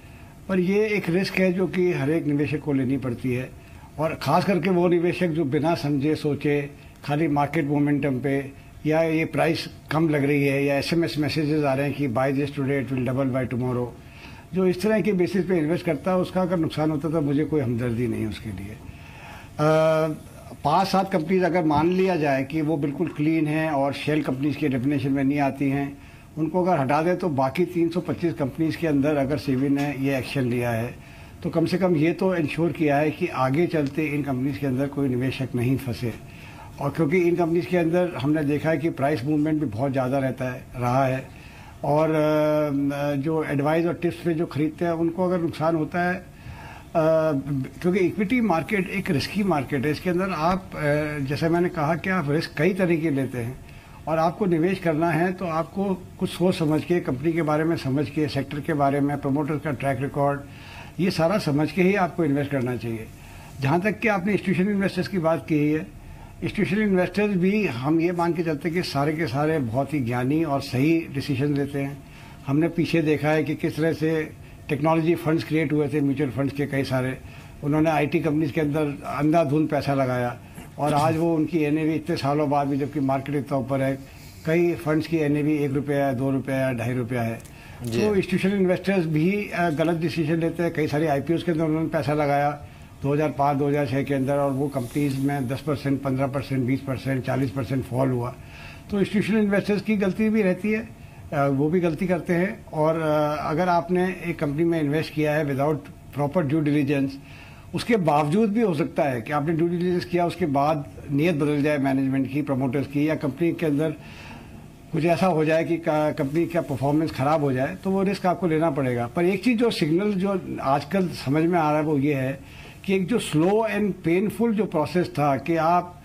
पर ये एक रिस्क है जो कि हर एक निवेशक को लेनी पड़ती है, और ख़ास करके वो निवेशक जो बिना समझे सोचे खाली मार्केट मोमेंटम पे, या ये प्राइस कम लग रही है, या SMS मैसेजेस आ रहे हैं कि by this today it will double by tomorrow, जो इस तरह के बेसिस पे इन्वेस्ट करता है, उसका अगर नुकसान होता तो मुझे कोई हमदर्दी नहीं है उसके लिए। 5-7 कंपनीज अगर मान लिया जाए कि वो बिल्कुल क्लीन हैं और शेल कंपनीज के डेफिनेशन में नहीं आती हैं, उनको अगर हटा दें तो बाकी 325 कंपनीज के अंदर अगर सेबी ने ये एक्शन लिया है तो कम से कम ये तो इंश्योर किया है कि आगे चलते इन कंपनीज के अंदर कोई निवेशक नहीं फंसे। और क्योंकि इन कंपनीज के अंदर हमने देखा है कि प्राइस मूवमेंट भी बहुत ज़्यादा रहा है, और जो एडवाइस और टिप्स पे जो खरीदते हैं उनको अगर नुकसान होता है, क्योंकि इक्विटी मार्केट एक रिस्की मार्केट है, इसके अंदर आप जैसे मैंने कहा कि आप रिस्क कई तरीके लेते हैं, और आपको निवेश करना है तो आपको कुछ सोच समझ के, कंपनी के बारे में समझ के, सेक्टर के बारे में, प्रमोटर का ट्रैक रिकॉर्ड, ये सारा समझ के ही आपको इन्वेस्ट करना चाहिए। जहाँ तक कि आपने इंस्टीट्यूशनल इन्वेस्टर्स की बात की है, इंस्टीट्यूशनल इन्वेस्टर्स भी हम ये मान के चलते हैं कि सारे के सारे बहुत ही ज्ञानी और सही डिसीजन लेते हैं। हमने पीछे देखा है कि किस तरह से टेक्नोलॉजी फंड्स क्रिएट हुए थे, म्यूचुअल फंड्स के कई सारे, उन्होंने IT कंपनीज के अंदर अंधाधुंध पैसा लगाया, और आज वो उनकी NAV इतने सालों बाद भी, जबकि मार्केट इतना ऊपर है, कई फंड्स की NAV 1 रुपया है, 2 रुपया है, 2.5 रुपया है। तो इंस्टीट्यूशनल इन्वेस्टर्स भी गलत डिसीजन लेते हैं। कई सारे IPOs के अंदर उन्होंने पैसा लगाया 2005-2006 के अंदर, और वो कंपनीज में 10%, 15%, 20%, 40% फॉल हुआ। तो इंस्टीट्यूशनल इन्वेस्टर्स की गलती भी रहती है, वो भी गलती करते हैं। और अगर आपने एक कंपनी में इन्वेस्ट किया है विदाउट प्रॉपर ड्यू डिलीजेंस, उसके बावजूद भी हो सकता है कि आपने ड्यू डिलीजेंस किया, उसके बाद नीयत बदल जाए मैनेजमेंट की, प्रमोटर्स की, या कंपनी के अंदर कुछ ऐसा हो जाए कि कंपनी का परफॉर्मेंस खराब हो जाए, तो वो रिस्क आपको लेना पड़ेगा। पर एक चीज़ जो सिग्नल जो आजकल समझ में आ रहा है वो ये है कि एक जो स्लो एंड पेनफुल जो प्रोसेस था कि आप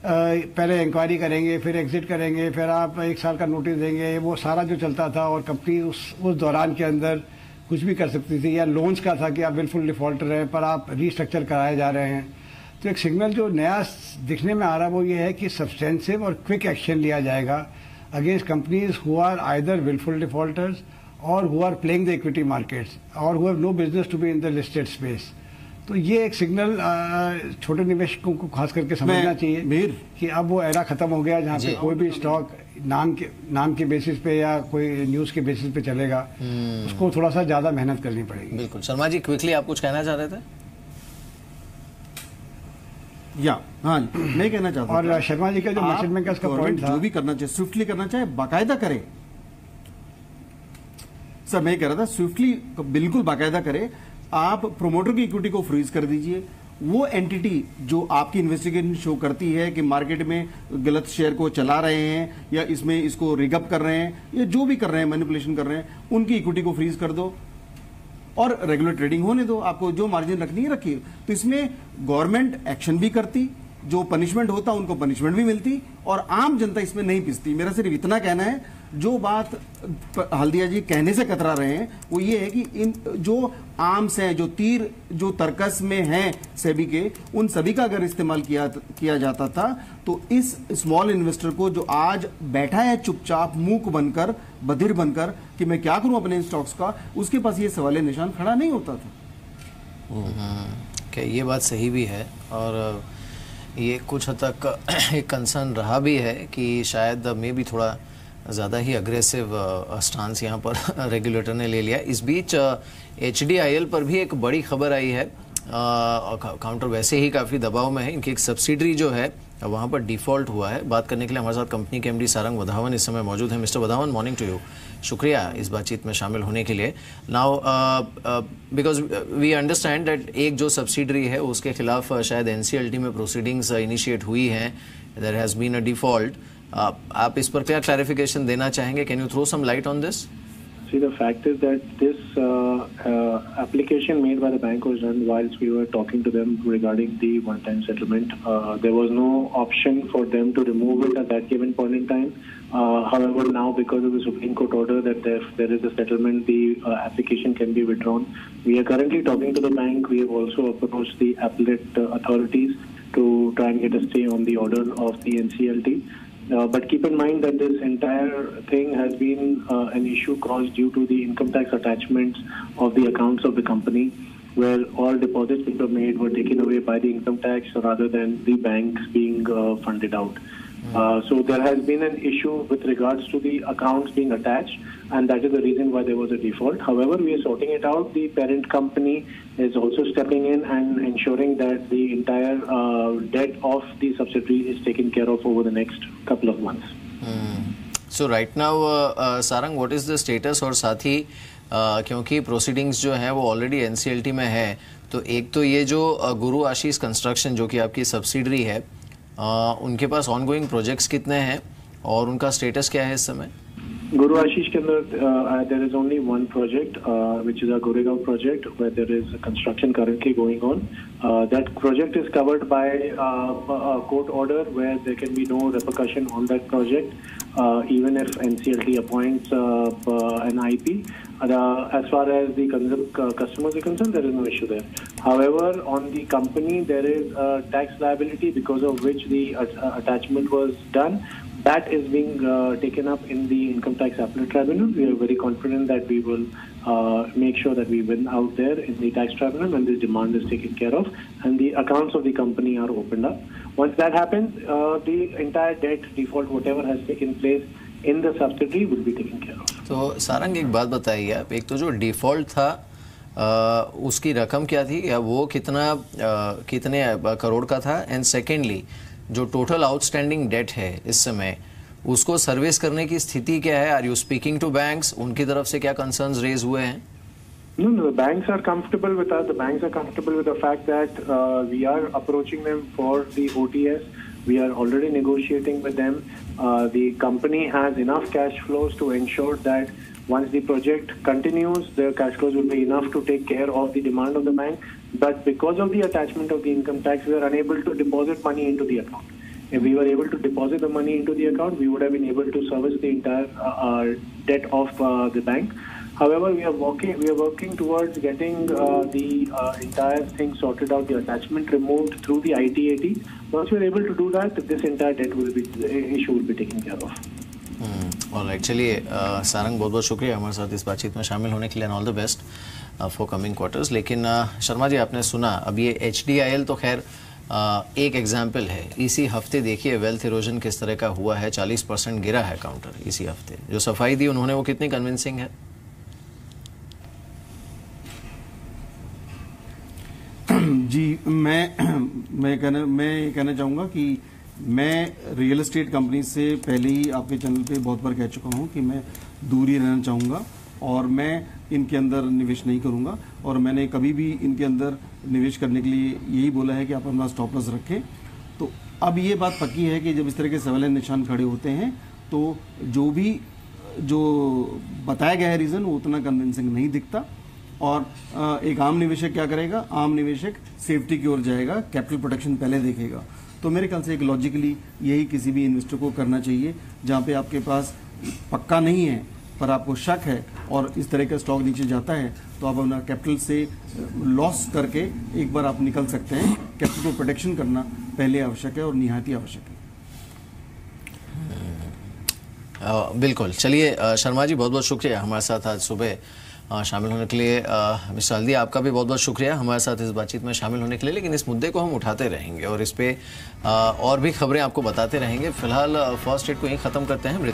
पहले इंक्वायरी करेंगे, फिर एग्जिट करेंगे, फिर आप 1 साल का नोटिस देंगे, वो सारा जो चलता था, और कंपनी उस दौरान के अंदर कुछ भी कर सकती थी, या लोन्स का था कि आप बिल्कुल डिफॉल्टर हैं पर आप रीस्ट्रक्चर कराए जा रहे हैं। तो एक सिग्नल जो नया दिखने में आ रहा है वो ये है कि सब्सटेंसिव और क्विक एक्शन लिया जाएगा against companies who are either wilful defaulters और who are playing the equity markets और who have no business to be in the listed space. तो ये एक सिग्नल छोटे निवेशकों को खास करके समझना चाहिए कि अब वो एरा खत्म हो गया जहाँ पे कोई भी स्टॉक नाम के बेसिस पे या कोई न्यूज के बेसिस पे चलेगा, उसको थोड़ा सा ज्यादा मेहनत करनी पड़ेगी। बिल्कुल। शर्मा जी, क्विकली आप कुछ कहना चाह रहे थे? हाँ, मैं कहना चाहता हूँ, और शर्मा जी का जो मर्चेंट बैंक का पॉइंट था, जो भी करना चाहिए स्विफ्टली करना चाहिए, बाकायदा करे। सर मैं कह रहा था स्विफ्टली बिल्कुल बाकायदा करे। आप प्रोमोटर की इक्विटी को फ्रीज कर दीजिए। वो एंटिटी जो आपकी इन्वेस्टिगेशन शो करती है कि मार्केट में गलत शेयर को चला रहे हैं या इसमें इसको रिगअप कर रहे हैं या जो भी कर रहे हैं, मैनिपुलेशन कर रहे हैं, उनकी इक्विटी को फ्रीज कर दो और रेगुलर ट्रेडिंग होने दो। आपको जो मार्जिन रखनी है रखिए। तो इसमें गवर्नमेंट एक्शन भी करती, जो पनिशमेंट होता उनको पनिशमेंट भी मिलती, और आम जनता इसमें नहीं पिसती। मेरा सिर्फ इतना कहना है। जो बात हल्दिया जी कहने से कतरा रहे हैं वो ये है कि इन जो आर्म्स हैं, जो तीर जो तर्कस में हैं सेबी के, उन सभी का अगर इस्तेमाल किया जाता था तो इस स्मॉल इन्वेस्टर को जो आज बैठा है चुपचाप मूक बनकर, बधिर बनकर कि मैं क्या करूं अपने स्टॉक्स का, उसके पास ये सवाल निशान खड़ा नहीं होता था। क्या ये बात सही भी है, और ये कुछ हद तक एक कंसर्न रहा भी है कि शायद मे भी थोड़ा ज़्यादा ही अग्रेसिव स्टांस यहाँ पर रेगुलेटर ने ले लिया। इस बीच HDIL पर भी एक बड़ी खबर आई है। काउंटर वैसे ही काफ़ी दबाव में है, इनकी एक सब्सिडरी जो है वहाँ पर डिफ़ॉल्ट हुआ है। बात करने के लिए हमारे साथ कंपनी के MD सारंग वधावन इस समय मौजूद हैं। Mister Wadhawan, morning to you. शुक्रिया इस बातचीत में शामिल होने के लिए। Now because we understand that एक जो सब्सिडरी है उसके खिलाफ शायद NCLT में प्रोसीडिंग्स इनिशिएट हुई हैं, there has been a default, आप इस पर क्या क्लैरिफिकेशन देना चाहेंगे? Can you throw some light on this? See, the fact is that this application made by the bank was done whilst we were talking to them regarding the one-time settlement. There was no option for them to remove it at that given point in time. However, now because of the Supreme Court order that there is a settlement, the application can be withdrawn. We are currently talking to the bank. We have also approached the appellate authorities to try and get a stay on the order of the NCLT. But keep in mind that this entire thing has been an issue caused due to the income tax attachments of the accounts of the company, where all deposits which were made were taken away by the income tax rather than the banks being funded out. So there has been an issue with regards to the accounts being attached, and that is the reason why there was a default. However, we are sorting it out. The parent company is also stepping in and ensuring that the entire debt of the subsidiary is taken care of over the next couple of months. So right now, Sarang, what is the status? और साथ ही क्योंकि proceedings जो है वो already NCLT में है, तो एक तो ये जो गुरु आशीष कंस्ट्रक्शन जो कि आपकी सब्सिडरी है, उनके पास ऑनगोइंग प्रोजेक्ट्स कितने हैं और उनका स्टेटस क्या है इस समय? Guru Ashish ke andar there is only one project, which is a Goregaon project, where there is construction currently going on. That project is covered by a court order where there can be no repercussion on that project, even if NCLT appoints an IP. As far as the customers are concerned, there is no issue there. However, on the company, there is a tax liability because of which the attachment was done. That is being taken up in the income tax appellate tribunal. We are very confident that we will make sure that we win out there in the tax tribunal and this demand is taken care of and the accounts of the company are opened up. Once that happens, the entire debt default, whatever has taken place in the subsidiary, will be taken care of. तो सारंग एक बात बताइए आप, एक तो जो default था उसकी रकम क्या थी या वो कितने करोड़ का था, एंड सेकेंडली जो टोटल आउटस्टैंडिंग डेट है इस समय उसको सर्विस करने की स्थिति क्या है? Are you speaking to banks? उनकी तरफ से क्या कंसर्न्स रेज हुए हैं? No, the banks are comfortable with us. The banks are comfortable with the fact that we are approaching them for the OTS. We are already negotiating with them. The company has enough cash flows to ensure that once the project continues, the cash flows will be enough to take care of the demand of the bank. But because of the attachment of the income tax, we are unable to deposit money into the account. If we were able to deposit the money into the account, we would have been able to service the entire debt of the bank. However, we are working towards getting the entire thing sorted out, the attachment removed through the ITAT. Once we are able to do that, this entire debt issue will be taken care of. Alright, चलिए सारंग बहुत बहुत शुक्रिया हमारे साथ इस बातचीत में शामिल होने के लिए, and all the best for coming quarters. लेकिन शर्मा जी, आपने सुना अब ये HDIL तो खैर एक एग्जाम्पल है। इसी हफ्ते देखिए वेल्थ इरोजन किस तरह का हुआ है, 40% गिरा है काउंटर इसी हफ्ते। जो सफाई दी उन्होंने वो कितनी कन्विंसिंग है? जी, मैं कहना चाहूँगा कि मैं रियल एस्टेट कंपनी से पहले ही आपके चैनल पे बहुत बार कह चुका हूँ कि मैं दूर ही रहना चाहूँगा और मैं इनके अंदर निवेश नहीं करूँगा। और मैंने कभी भी इनके अंदर निवेश करने के लिए यही बोला है कि आप अपना स्टॉप लॉस रखें। तो अब ये बात पक्की है कि जब इस तरह के सवालिया निशान खड़े होते हैं तो जो बताया गया है रीज़न वो उतना कन्विंसिंग नहीं दिखता। और एक आम निवेशक क्या करेगा? आम निवेशक सेफ्टी की ओर जाएगा, कैपिटल प्रोटेक्शन पहले देखेगा। तो मेरे ख्याल से एक लॉजिकली यही किसी भी इन्वेस्टर को करना चाहिए, जहाँ पे आपके पास पक्का नहीं है पर आपको शक है और इस तरह का स्टॉक नीचे जाता है तो आप अपना कैपिटल से लॉस करके एक बार आप निकल सकते हैं। कैपिटल को प्रोटेक्शन करना पहले आवश्यक है और निहायत ही आवश्यक है। बिल्कुल। चलिए शर्मा जी, बहुत बहुत शुक्रिया हमारे साथ आज सुबह शामिल होने के लिए। मिस्टर हल्दी, आपका भी बहुत बहुत शुक्रिया हमारे साथ इस बातचीत में शामिल होने के लिए। लेकिन इस मुद्दे को हम उठाते रहेंगे और इस पे और भी खबरें आपको बताते रहेंगे। फिलहाल फर्स्ट एड को यहीं ख़त्म करते हैं।